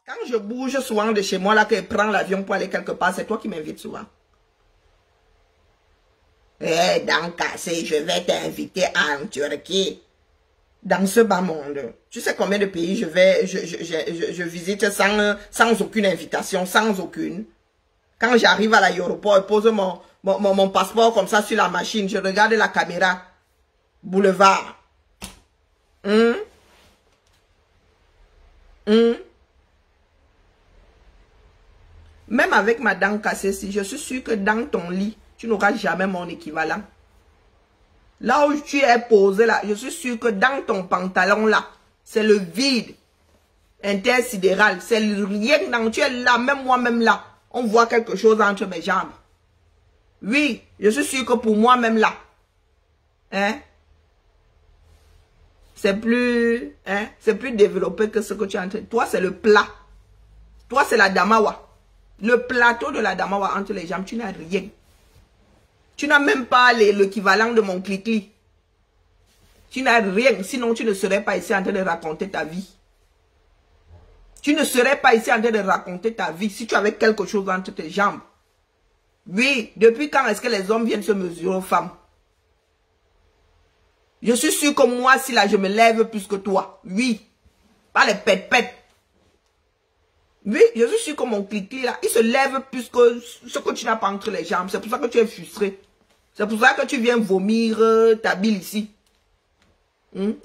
Quand je bouge souvent de chez moi là, que je prends l'avion pour aller quelque part, c'est toi qui m'invites souvent. Dans Cassé, je vais t'inviter en Turquie. Dans ce bas monde. Tu sais combien de pays je visite sans aucune invitation, sans aucune. Quand j'arrive à l'aéroport, je pose mon passeport comme ça sur la machine, je regarde la caméra. Boulevard. Même avec ma dent cassée, si je suis sûr que dans ton lit, tu n'auras jamais mon équivalent. Là où tu es posé là, je suis sûr que dans ton pantalon là, c'est le vide intersidéral. C'est rien dans, tu es là, même moi-même là. On voit quelque chose entre mes jambes. Oui, je suis sûr que pour moi-même là, c'est plus développé que ce que tu as entre. Toi, c'est le plat. Toi, c'est la damawa. Le plateau de la damawa entre les jambes, tu n'as rien. Tu n'as même pas l'équivalent de mon clic-clic. Tu n'as rien, sinon tu ne serais pas ici en train de raconter ta vie. Tu ne serais pas ici en train de raconter ta vie si tu avais quelque chose entre tes jambes. Oui, depuis quand est-ce que les hommes viennent se mesurer aux femmes? Je suis sûr que moi, si là, je me lève plus que toi. Oui, pas les pètes-pètes. Oui, je suis sûr que mon clic-clic là, il se lève plus que ce que tu n'as pas entre les jambes. C'est pour ça que tu es frustré. C'est pour ça que tu viens vomir ta bile ici.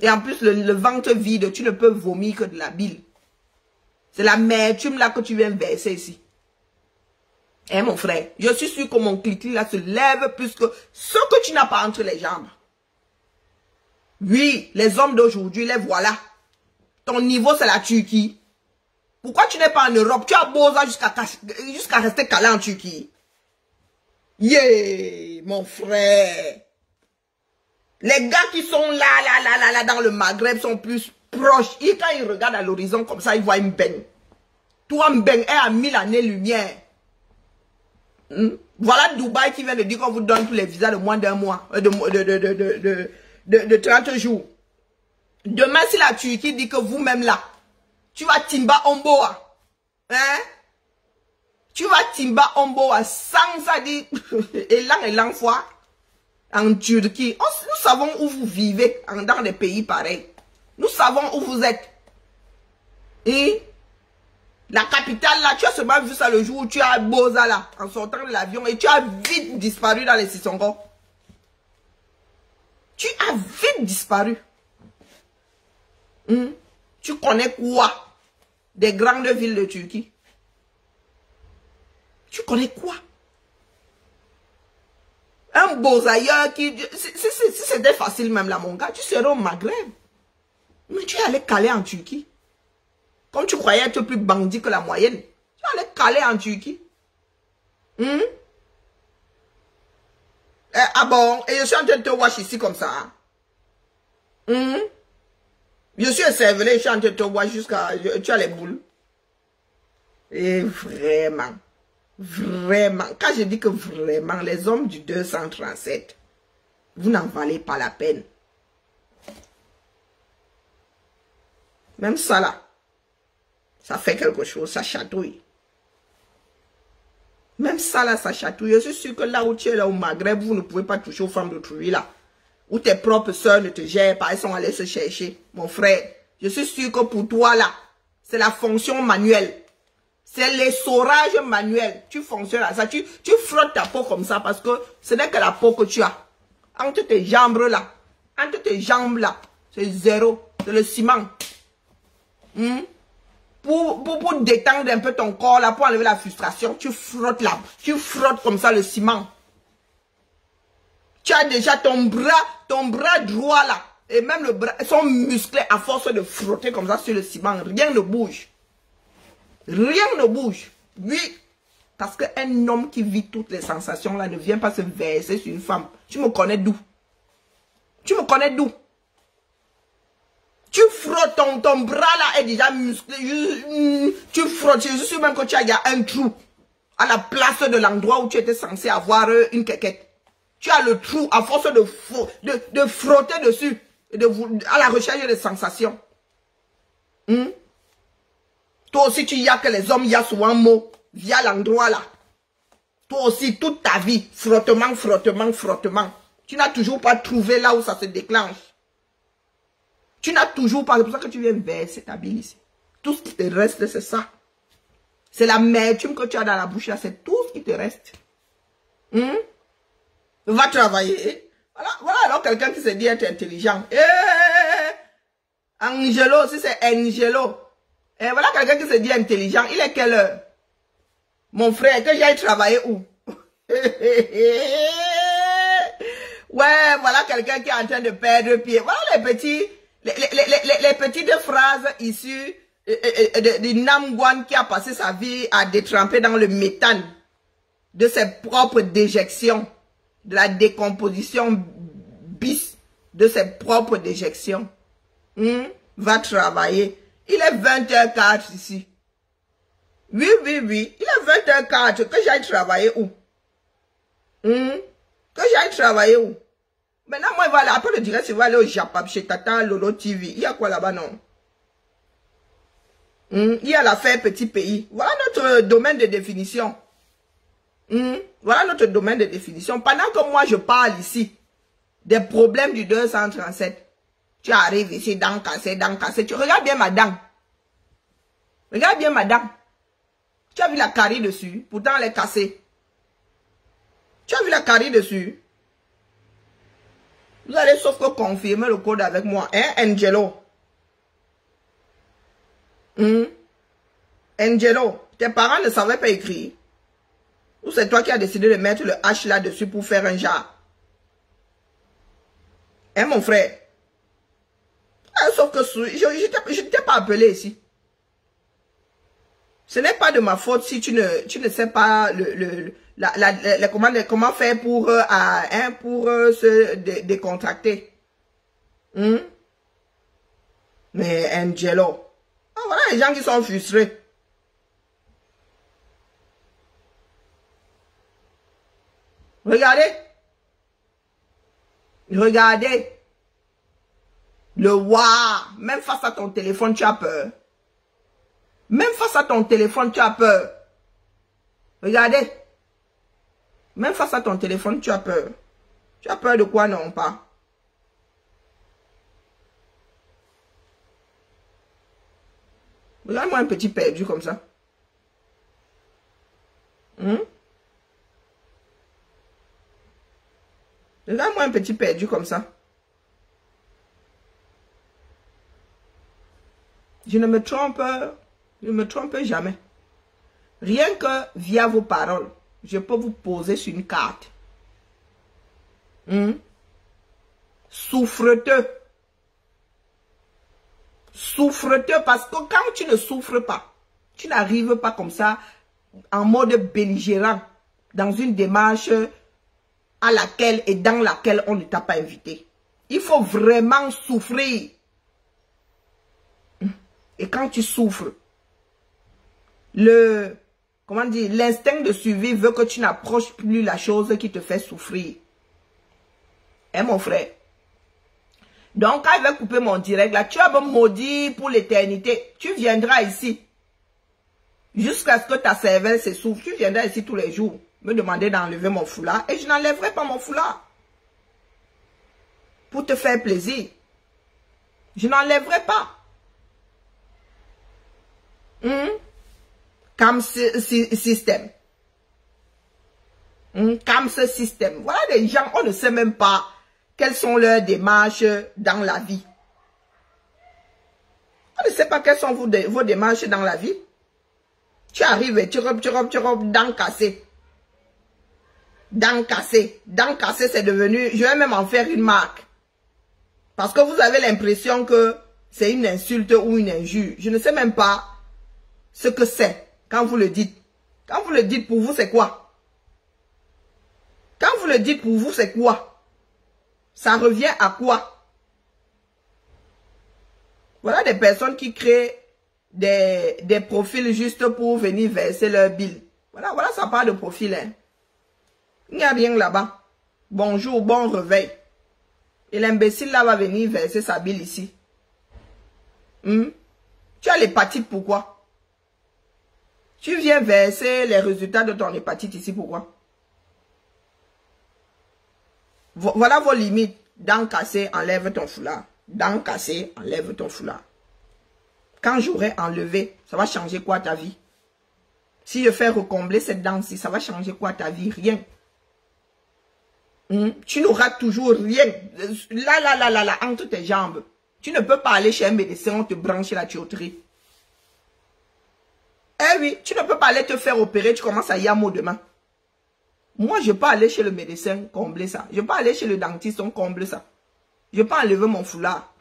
Et en plus, le ventre vide, tu ne peux vomir que de la bile. C'est la mertume là que tu viens verser ici. Mon frère, je suis sûr que mon clic-clic là se lève plus que ce que tu n'as pas entre les jambes. Oui, les hommes d'aujourd'hui, les voilà. Ton niveau, c'est la Turquie. Pourquoi tu n'es pas en Europe? Tu as beau ça jusqu'à rester calé en Turquie. Yeah, mon frère. Les gars qui sont là, dans le Maghreb sont plus proches. Et quand ils regardent à l'horizon comme ça, ils voient une baigne. Toi, Mbeng est à 1000 années-lumière. Voilà Dubaï qui vient de dire qu'on vous donne tous les visas de moins d'un mois. De 30 jours. Demain, si la Turquie dit que vous-même là, tu vas Timba Omboa. Tu vas Timba Omboa sans ça dire élan fois en Turquie. Nous savons où vous vivez dans des pays pareils. Nous savons où vous êtes. Et la capitale là, tu as seulement vu ça le jour où tu as Boza là, en sortant de l'avion et tu as vite disparu dans les Sissongo. Tu as vite disparu. Tu connais quoi des grandes villes de Turquie? Tu connais quoi? Un Bozaïeur qui... Si c'était facile même là, mon gars, tu serais au Maghreb. Mais tu es allé caler en Turquie. Comme tu croyais être plus bandit que la moyenne. Tu es allé caler en Turquie. Ah bon? Et je suis en train de te watch ici comme ça. Je suis cervelé, je suis en train de te watch jusqu'à... Tu as les boules. Et vraiment. Vraiment. Quand je dis que vraiment, les hommes du 237, vous n'en valez pas la peine. Même ça là, ça fait quelque chose, ça chatouille. Même ça là, ça chatouille. Je suis sûr que là où tu es là au Maghreb, vous ne pouvez pas toucher aux femmes d'autrui là. Où tes propres soeurs ne te gèrent pas, elles sont allées se chercher. Mon frère, je suis sûr que pour toi là, c'est la fonction manuelle. C'est l'essorage manuel. Tu fonctionnes à ça. Tu frottes ta peau comme ça parce que ce n'est que la peau que tu as. Entre tes jambes là. Entre tes jambes là. C'est zéro. C'est le ciment. Pour détendre un peu ton corps là, pour enlever la frustration, tu frottes là. Tu frottes comme ça le ciment. Tu as déjà ton bras droit là. Et même le bras, sont musclés à force de frotter comme ça sur le ciment. Rien ne bouge. Rien ne bouge. Oui. Parce qu'un homme qui vit toutes les sensations là ne vient pas se verser sur une femme. Tu me connais d'où? Tu me connais d'où? Tu frottes ton bras là est déjà musclé. Tu frottes. Je suis sûr même que il y a un trou à la place de l'endroit où tu étais censé avoir une quéquette. Tu as le trou à force de frotter dessus. À la recherche de sensations. Toi aussi, tu y as que les hommes, il y a souvent mot via l'endroit là. Toi aussi, toute ta vie, frottement, frottement, frottement. Tu n'as toujours pas trouvé là où ça se déclenche. Tu n'as toujours pas, c'est pour ça que tu viens verser ta bile ici. Tout ce qui te reste, c'est ça. C'est l'amertume que tu as dans la bouche là, c'est tout ce qui te reste. Va travailler. Voilà alors quelqu'un qui se dit être intelligent. Angelo, si c'est Angelo. Et voilà quelqu'un qui se dit intelligent. Il est quelle heure? Mon frère, que j'aille travailler où? Ouais, voilà quelqu'un qui est en train de perdre pied. Voilà les petites phrases issues de Namgwan qui a passé sa vie à détremper dans le méthane de ses propres déjections, de la décomposition bis de ses propres déjections. Va travailler. Il est 20h04 ici. Oui. Il est 20h04. Que j'aille travailler où? Que j'aille travailler où? Maintenant, moi, il va aller. Après le direct, il va aller au Japap, chez Tata Lolo TV. Il y a quoi là-bas, non? Il y a l'affaire petit pays. Voilà notre domaine de définition. Voilà notre domaine de définition. Pendant que moi, je parle ici des problèmes du 237. Tu arrives ici, dents cassées, Tu regardes bien ma dent. Regarde bien ma dent. Tu as vu la carie dessus. Pourtant, elle est cassée. Tu as vu la carie dessus. Vous allez sauf que confirmer le code avec moi. Hein, Angelo? Angelo, tes parents ne savaient pas écrire. Ou c'est toi qui as décidé de mettre le H là-dessus pour faire un genre? Hein, mon frère? Sauf que je ne t'ai pas appelé ici. Ce n'est pas de ma faute si tu ne sais pas comment faire pour se décontracter. Mais Angelo. Voilà les gens qui sont frustrés. Regardez. Regardez. Le wa. Même face à ton téléphone, tu as peur. Même face à ton téléphone, tu as peur. Regardez. Même face à ton téléphone, tu as peur. Tu as peur de quoi, non pas? Regarde-moi un petit perdu comme ça. Regarde-moi un petit perdu comme ça. Je ne me trompe jamais. Rien que via vos paroles, je peux vous poser sur une carte. Souffreteux. Souffreteux parce que quand tu ne souffres pas, tu n'arrives pas comme ça en mode belligérant, dans une démarche à laquelle et dans laquelle on ne t'a pas invité. Il faut vraiment souffrir. Et quand tu souffres, l'instinct de survie veut que tu n'approches plus la chose qui te fait souffrir. Hein, mon frère? Donc, quand il va couper mon direct, là, tu vas me maudire pour l'éternité. Tu viendras ici. Jusqu'à ce que ta cervelle s'essouffle. Tu viendras ici tous les jours. Me demander d'enlever mon foulard. Et je n'enlèverai pas mon foulard. Pour te faire plaisir. Je n'enlèverai pas. Comme ce système. Comme ce système. Voilà des gens, on ne sait même pas quelles sont leurs démarches dans la vie. On ne sait pas quelles sont vos démarches dans la vie. Tu arrives et tu robes, dents cassées. Dents cassées. Dents cassées, c'est devenu, je vais même en faire une marque. Parce que vous avez l'impression que c'est une insulte ou une injure. Je ne sais même pas ce que c'est quand vous le dites. Quand vous le dites, pour vous, c'est quoi? Quand vous le dites, pour vous, c'est quoi? Ça revient à quoi? Voilà des personnes qui créent des profils juste pour venir verser leur bille. Voilà, ça parle de profil. Hein. Il n'y a rien là-bas. Bonjour, bon réveil. Et l'imbécile là va venir verser sa bille ici. Tu as l'hépatite, pourquoi? Tu viens verser les résultats de ton hépatite ici, pourquoi? Voilà vos limites. Dents cassées, enlève ton foulard. Dents cassées, enlève ton foulard. Quand j'aurai enlevé, ça va changer quoi ta vie? Si je fais recombler cette dent-ci, ça va changer quoi ta vie? Rien. Tu n'auras toujours rien. Là, entre tes jambes. Tu ne peux pas aller chez un médecin, on te branche la tuyauterie. Eh oui, tu ne peux pas aller te faire opérer, tu commences à y avoir demain. Moi, je peux aller chez le médecin, combler ça. Je peux aller chez le dentiste, on comble ça. Je peux enlever mon foulard.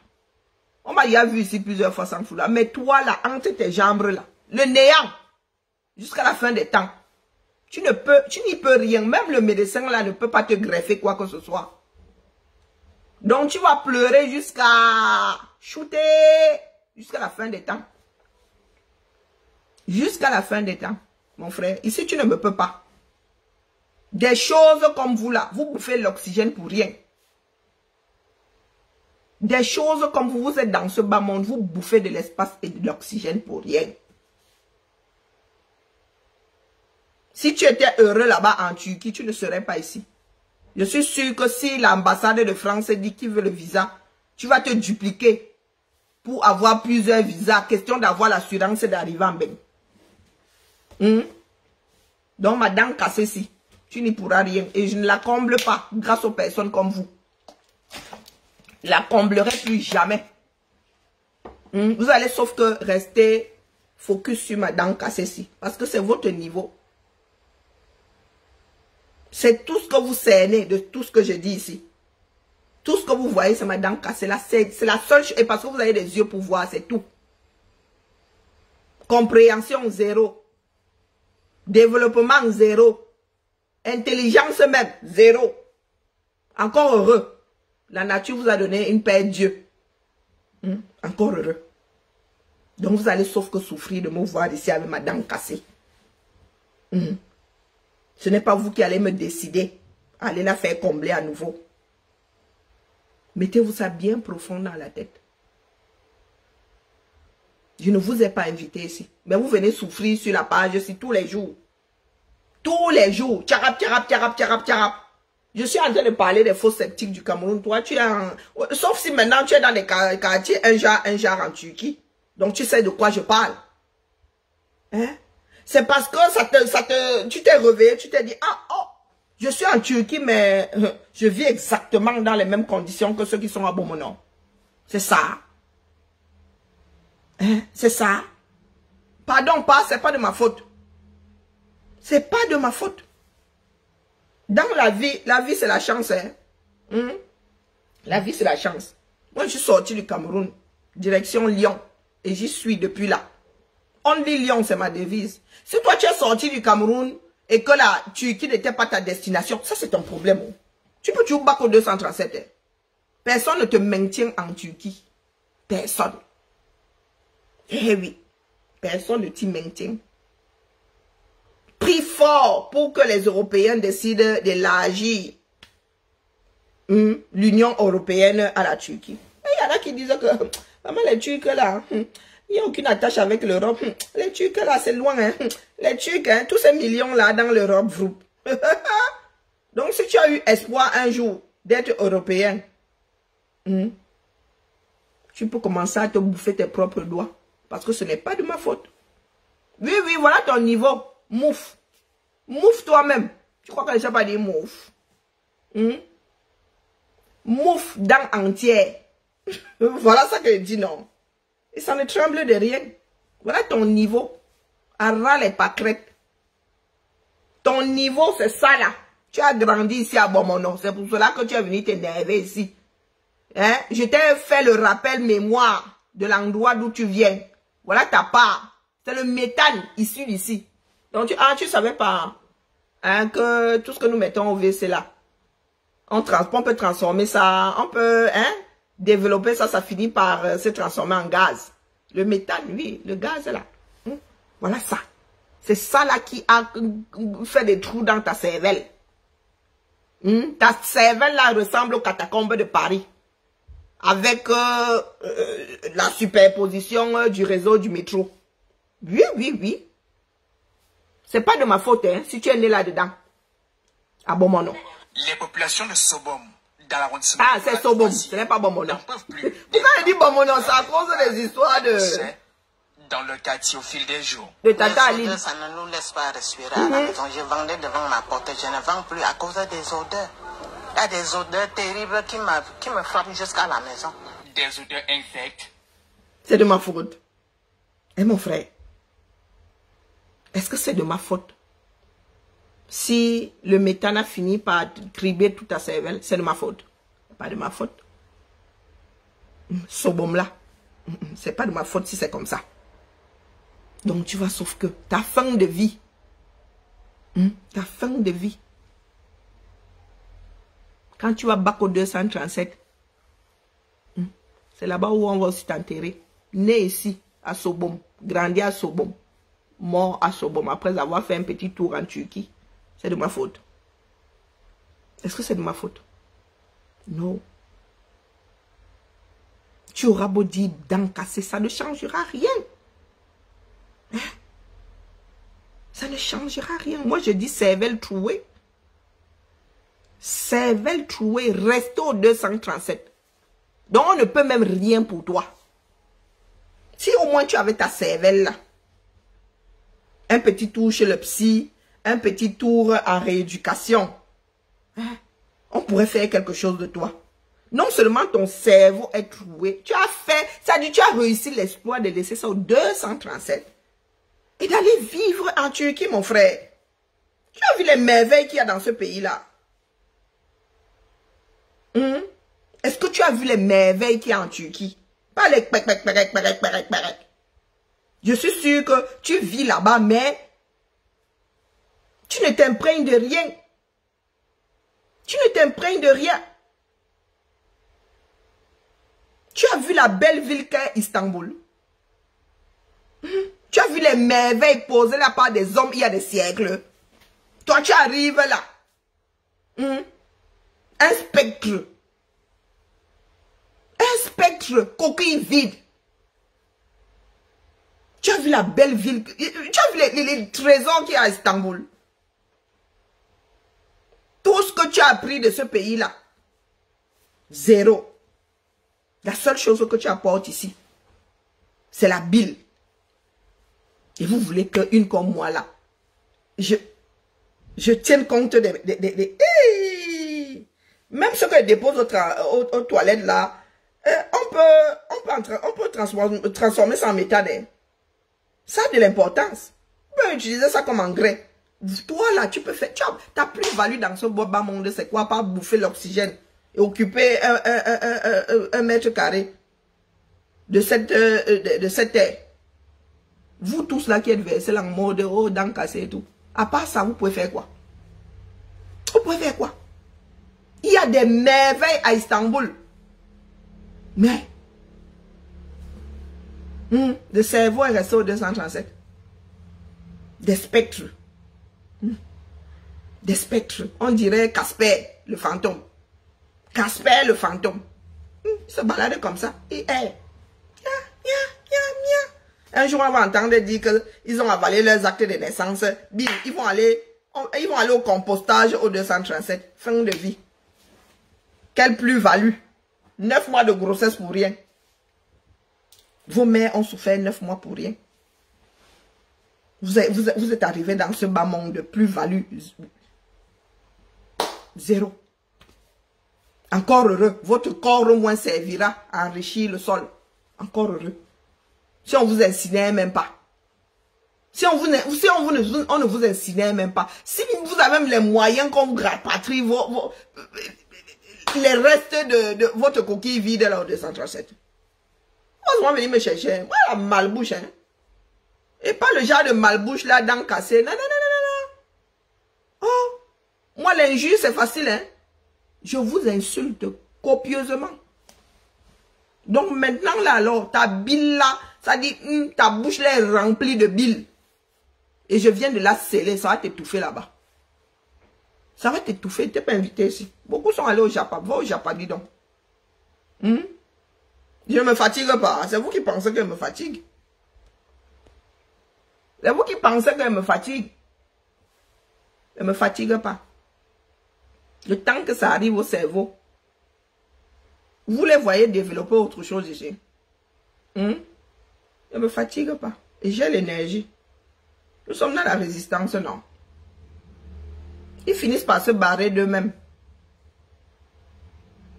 On m'a déjà vu ici plusieurs fois sans foulard. Mais toi, là, entre tes jambes, là, le néant, jusqu'à la fin des temps, tu n'y peux rien. Même le médecin, là, ne peut pas te greffer quoi que ce soit. Donc, tu vas pleurer jusqu'à shooter, jusqu'à la fin des temps. Jusqu'à la fin des temps, mon frère. Ici, tu ne me peux pas. Des choses comme vous là, vous bouffez l'oxygène pour rien. Des choses comme vous êtes dans ce bas monde, vous bouffez de l'espace et de l'oxygène pour rien. Si tu étais heureux là-bas en Turquie, tu ne serais pas ici. Je suis sûr que si l'ambassade de France dit qu'il veut le visa, tu vas te dupliquer pour avoir plusieurs visas. Question d'avoir l'assurance d'arriver en Bénin. Donc ma dent cassée ici. Tu n'y pourras rien. Et je ne la comble pas grâce aux personnes comme vous. Je la comblerai plus jamais. Vous allez sauf que rester focus sur ma dent cassée ici. Parce que c'est votre niveau. C'est tout ce que vous cernez de tout ce que je dis ici. Tout ce que vous voyez, c'est ma dent cassée là. C'est la seule chose. Et parce que vous avez des yeux pour voir, c'est tout. Compréhension zéro. Développement zéro. Intelligence même, zéro. Encore heureux. La nature vous a donné une paire d'yeux. Encore heureux. Donc vous allez sauf que souffrir de me voir ici avec ma dent cassée. Ce n'est pas vous qui allez me décider. Allez la faire combler à nouveau. Mettez-vous ça bien profond dans la tête. Je ne vous ai pas invité ici. Mais vous venez souffrir sur la page ici tous les jours. Tous les jours. Tcharap, tcharap, tcharap, tcharap, tcharap. Je suis en train de parler des faux sceptiques du Cameroun. Toi, tu es en... Sauf si maintenant tu es dans des quartiers, un genre en Turquie. Donc tu sais de quoi je parle. Hein? C'est parce que tu t'es réveillé, tu t'es dit, je suis en Turquie, mais je vis exactement dans les mêmes conditions que ceux qui sont à Beaumonon. C'est ça. Hein? C'est ça. Pardon, c'est pas de ma faute. C'est pas de ma faute. Dans la vie c'est la chance. Hein? La vie c'est la chance. Moi je suis sorti du Cameroun, direction Lyon, et j'y suis depuis là. On dit Lyon, c'est ma devise. Si toi tu es sorti du Cameroun et que la Turquie n'était pas ta destination, ça c'est ton problème. Tu peux toujours battre au 237. Hein. Personne ne te maintient en Turquie. Personne. Eh oui. Personne ne t'y maintient. Prie fort pour que les Européens décident d'élargir l'Union européenne à la Turquie. Il y en a qui disent que vraiment les Turcs là, il n'y a aucune attache avec l'Europe. Les Turcs là, c'est loin. Hein. Les Turcs, hein, tous ces millions là dans l'Europe. Donc si tu as eu espoir un jour d'être européen, tu peux commencer à te bouffer tes propres doigts. Parce que ce n'est pas de ma faute. Oui, oui, voilà ton niveau. Mouf. Mouf toi-même. Tu crois que je ne sais pas dire mouf? Mouf dents entière. Voilà ça que je dis, non. Et ça ne tremble de rien. Voilà ton niveau. Arra les pâquerettes. Ton niveau, c'est ça là. Tu as grandi ici à Bomono. C'est pour cela que tu es venu t'énerver ici. Hein? Je t'ai fait le rappel mémoire de l'endroit d'où tu viens. Voilà ta part. C'est le méthane issu d'ici. Donc tu savais pas hein, que tout ce que nous mettons au WC là, on peut transformer ça, on peut développer ça, ça finit par se transformer en gaz. Le méthane, oui, le gaz là. Voilà ça. C'est ça là qui a fait des trous dans ta cervelle. Ta cervelle là ressemble aux catacombes de Paris. Avec la superposition du réseau du métro. Oui, oui, oui. C'est pas de ma faute, hein, si tu es né là-dedans. Ah bon, mon nom. Les populations de Sobom, dans l'arrondissement. Ah, c'est Sobom, ce n'est pas bon, mon nom. Pourquoi je dis bon, mon nom? C'est à cause des histoires de... Dans le quartier au fil des jours. De Tata Aline. Ça ne nous laisse pas respirer à la maison. Je vendais devant ma porte, je ne vends plus à cause des odeurs. Il y a des odeurs terribles qui me frappent jusqu'à la maison. Des odeurs infectes. C'est de ma faute. Et mon frère, est-ce que c'est de ma faute? Si le méthane a fini par cribler toute ta cervelle, c'est de ma faute. Pas de ma faute. Sobom là, c'est pas de ma faute si c'est comme ça. Donc tu vois, sauf que ta fin de vie, ta fin de vie, quand tu vas bac au 237, c'est là-bas où on va aussi t'enterrer. Né ici, à Sobom, grandi à Sobom, mort à Sobom, après avoir fait un petit tour en Turquie. C'est de ma faute. Est-ce que c'est de ma faute? Non. Tu auras beau dire dents cassées, ça ne changera rien. Ça ne changera rien. Moi, je dis cervelle trouée. Cervelle trouée, reste au 237. Donc, on ne peut même rien pour toi. Si au moins tu avais ta cervelle là, un petit tour chez le psy, un petit tour en rééducation, on pourrait faire quelque chose de toi. Non seulement ton cerveau est troué, tu as fait, ça dit, tu as réussi l'exploit de laisser ça au 237 et d'aller vivre en Turquie, mon frère. Tu as vu les merveilles qu'il y a dans ce pays-là? Est-ce que tu as vu les merveilles qu'il y a en Turquie? Pas les pek. Je suis sûr que tu vis là-bas, mais tu ne t'imprègnes de rien. Tu ne t'imprègnes de rien. Tu as vu la belle ville qu'est Istanbul. Tu as vu les merveilles posées là par des hommes il y a des siècles. Toi, tu arrives là. Un spectre. Un spectre, coquille vide. Tu as vu la belle ville. Tu as vu les trésors qu'il y a à Istanbul. Tout ce que tu as appris de ce pays-là. Zéro. La seule chose que tu apportes ici, c'est la bile. Et vous voulez qu'une comme moi là, je tienne compte des même ce que je dépose aux toilettes là, on peut transformer ça en méthane. Ça a de l'importance. On peut utiliser ça comme engrais. Toi là, tu peux faire. Ta plus-value dans ce bas monde, c'est quoi? Pas bouffer l'oxygène et occuper un mètre carré de cette terre. Vous tous là qui êtes versés en mode dents cassées et tout. À part ça, vous pouvez faire quoi? Vous pouvez faire quoi? Il y a a des merveilles à Istanbul. Mais, le cerveau est resté au 237. Des spectres. Des spectres. On dirait Casper, le fantôme. Casper, le fantôme. Il se balade comme ça. Et un jour, on va entendre dire qu'ils ont avalé leurs actes de naissance. Bim, ils vont aller au compostage au 237. Fin de vie. Quelle plus-value. 9 mois de grossesse pour rien. Vos mères ont souffert 9 mois pour rien. Vous êtes arrivé dans ce bas monde de plus-value. 0. Encore heureux. Votre corps au moins servira à enrichir le sol. Encore heureux. Si on vous incinère même pas. Si on ne vous incinère même pas. Si vous avez même les moyens qu'on vous rapatrie les restes de votre coquille vide là au 237. On va venir me chercher. Moi, la malbouche, hein. Et pas le genre de malbouche là, dents cassées. Non, non, non, non, non. Oh, moi, l'injure, c'est facile, hein. Je vous insulte copieusement. Donc maintenant, là, alors, ta bile là, ça dit, ta bouche là est remplie de bile. Et je viens de la sceller, ça va t'étouffer là-bas. Ça va t'étouffer, tu n'es pas invité ici. Beaucoup sont allés au Japon. Va au Japon, dis donc. Je ne me fatigue pas. C'est vous qui pensez que je me fatigue. C'est vous qui pensez que je me fatigue. Je ne me fatigue pas. Le temps que ça arrive au cerveau, vous les voyez développer autre chose ici. Je ne me fatigue pas. Et j'ai l'énergie. Nous sommes dans la résistance, non. Ils finissent par se barrer d'eux-mêmes.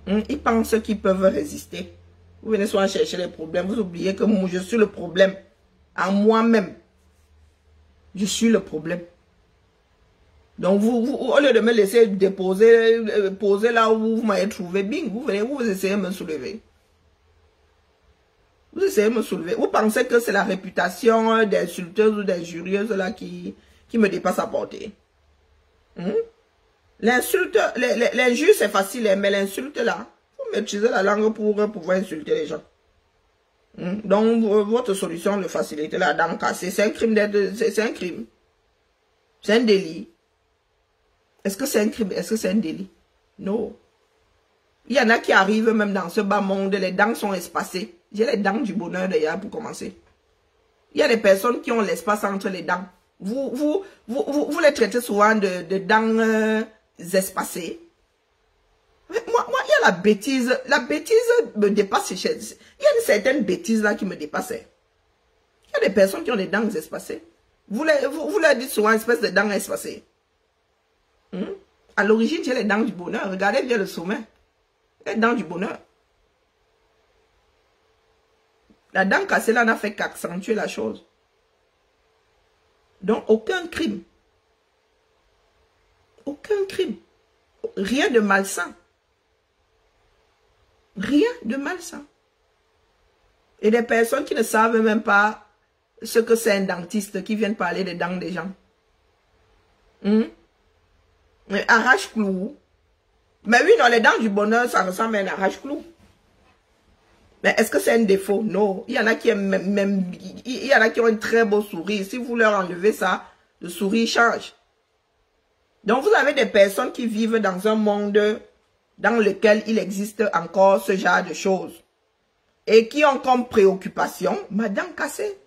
Ils pensent qu'ils peuvent résister. Vous venez souvent chercher les problèmes. Vous oubliez que moi, je suis le problème. En moi-même. Je suis le problème. Donc, vous, au lieu de me laisser poser là où vous m'avez trouvé, bing, vous venez, vous essayez de me soulever. Vous essayez de me soulever. Vous pensez que c'est la réputation des insulteuses ou des injurieuses là qui me dépasse à portée. L'insulte, l'injure c'est facile, mais l'insulte là, vous maîtrisez la langue pour pouvoir insulter les gens. Donc, votre solution de faciliter la dent cassée, c'est un crime c'est un crime. C'est un délit. Est-ce que c'est un crime? Est-ce que c'est un délit? Non. Il y en a qui arrivent même dans ce bas monde, les dents sont espacées. J'ai les dents du bonheur d'ailleurs pour commencer. Il y a des personnes qui ont l'espace entre les dents. Vous les traitez souvent de dents espacées. Moi, il y a la bêtise. La bêtise me dépasse. Il y a une certaine bêtise là qui me dépassait. Il y a des personnes qui ont des dents espacées. Vous leur dites souvent espèce de dents espacées. À l'origine, j'ai les dents du bonheur. Regardez bien le sommet. Les dents du bonheur. La dent cassée là n'a fait qu'accentuer la chose. Donc, aucun crime. Aucun crime. Rien de malsain. Rien de malsain. Et des personnes qui ne savent même pas ce que c'est un dentiste qui vient parler des dents des gens. Arrache-clou. Mais oui, dans les dents du bonheur, ça ressemble à un arrache-clou. Mais est-ce que c'est un défaut? Non. Il y en a qui aiment il y en a qui ont un très beau sourire. Si vous leur enlevez ça, le sourire change. Donc vous avez des personnes qui vivent dans un monde dans lequel il existe encore ce genre de choses. Et qui ont comme préoccupation ma dent cassée.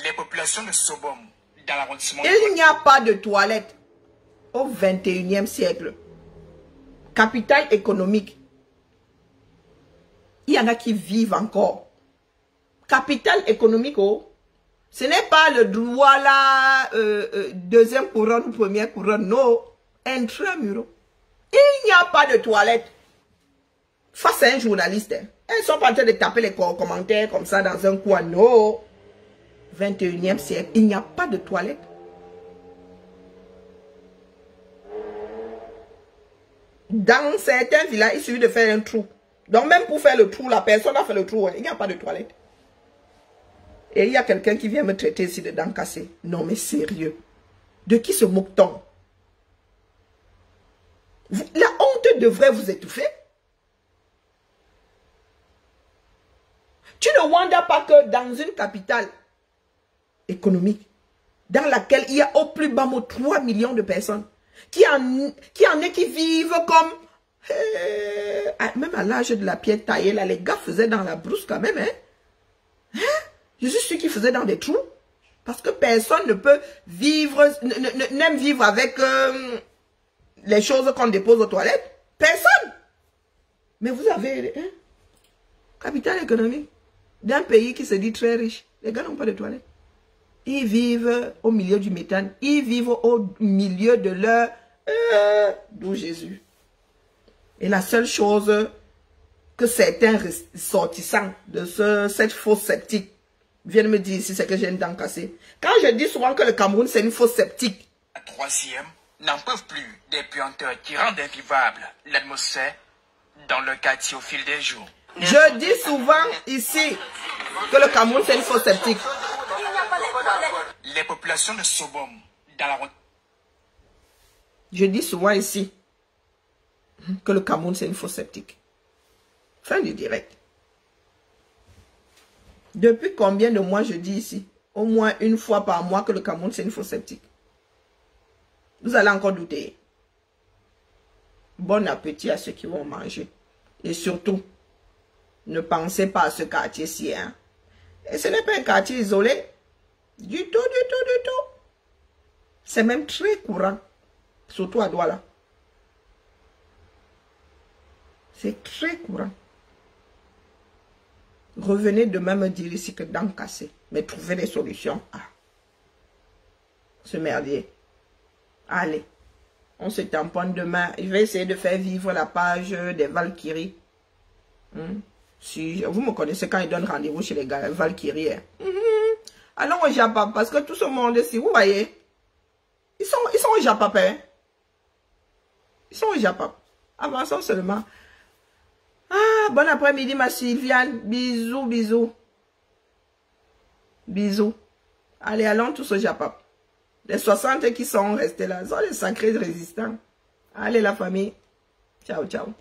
Les populations de Sobom, dans l'arrondissement... Il n'y a pas de toilette au 21e siècle. Capitale économique. Il y en a qui vivent encore. Capitale économique, oh. Ce n'est pas le droit là, deuxième couronne ou première couronne, non. Intramuros. Il n'y a pas de toilette. Face à un journaliste, hein. Ils sont pas en train de taper les commentaires comme ça dans un coin, non. 21e siècle, il n'y a pas de toilette. Dans certains villages, il suffit de faire un trou. Donc même pour faire le trou, la personne a fait le trou, il n'y a pas de toilette. Et il y a quelqu'un qui vient me traiter ici de dents cassées. Non mais sérieux. De qui se moque-t-on? La honte devrait vous étouffer. Tu ne wonders pas que dans une capitale économique, dans laquelle il y a au plus bas mot 3 millions de personnes, qui vivent comme... même à l'âge de la pierre taillée, là, les gars faisaient dans la brousse quand même. Je suis sûr qu'ils faisaient dans des trous. Parce que personne ne peut vivre, n'aime vivre avec les choses qu'on dépose aux toilettes. Personne. Mais vous avez... capitale économique d'un pays qui se dit très riche. Les gars n'ont pas de toilettes. Ils vivent au milieu du méthane. Ils vivent au milieu de leur... d'où Jésus. Et la seule chose que certains ressortissants de cette fosse sceptique viennent me dire ici, c'est que j'ai une dent cassée. Quand je dis souvent que le Cameroun, c'est une fosse sceptique. La troisième n'en peuvent plus des puanteurs qui rendent invivable l'atmosphère dans le quartier au fil des jours. Je dis souvent ici que le Cameroun, c'est une fosse sceptique. Les populations de Sobom, dans la route. Je dis souvent ici que le Cameroun, c'est une fosse sceptique. Fin du direct. Depuis combien de mois je dis ici? Au moins une fois par mois que le Cameroun, c'est une fosse sceptique. Vous allez encore douter. Bon appétit à ceux qui vont manger. Et surtout, ne pensez pas à ce quartier-ci. Hein. Et ce n'est pas un quartier isolé. Du tout, du tout, du tout. C'est même très courant. Surtout à Douala. C'est très courant. Revenez demain me dire ici que dents cassées. Mais trouvez des solutions à ce merdier. Allez. On se tamponne demain. Je vais essayer de faire vivre la page des Valkyries. Si vous me connaissez quand ils donnent rendez-vous chez les gars, Valkyrie. Allons au Japon, parce que tout ce monde ici, vous voyez, ils sont au Japon. Hein? Ils sont au Japon. Avançons seulement. Ah, bon après-midi, ma Sylviane. Bisous, bisous. Bisous. Allez, allons tous au Japon. Les 60 qui sont restés là, sont les sacrés résistants. Allez, la famille. Ciao, ciao.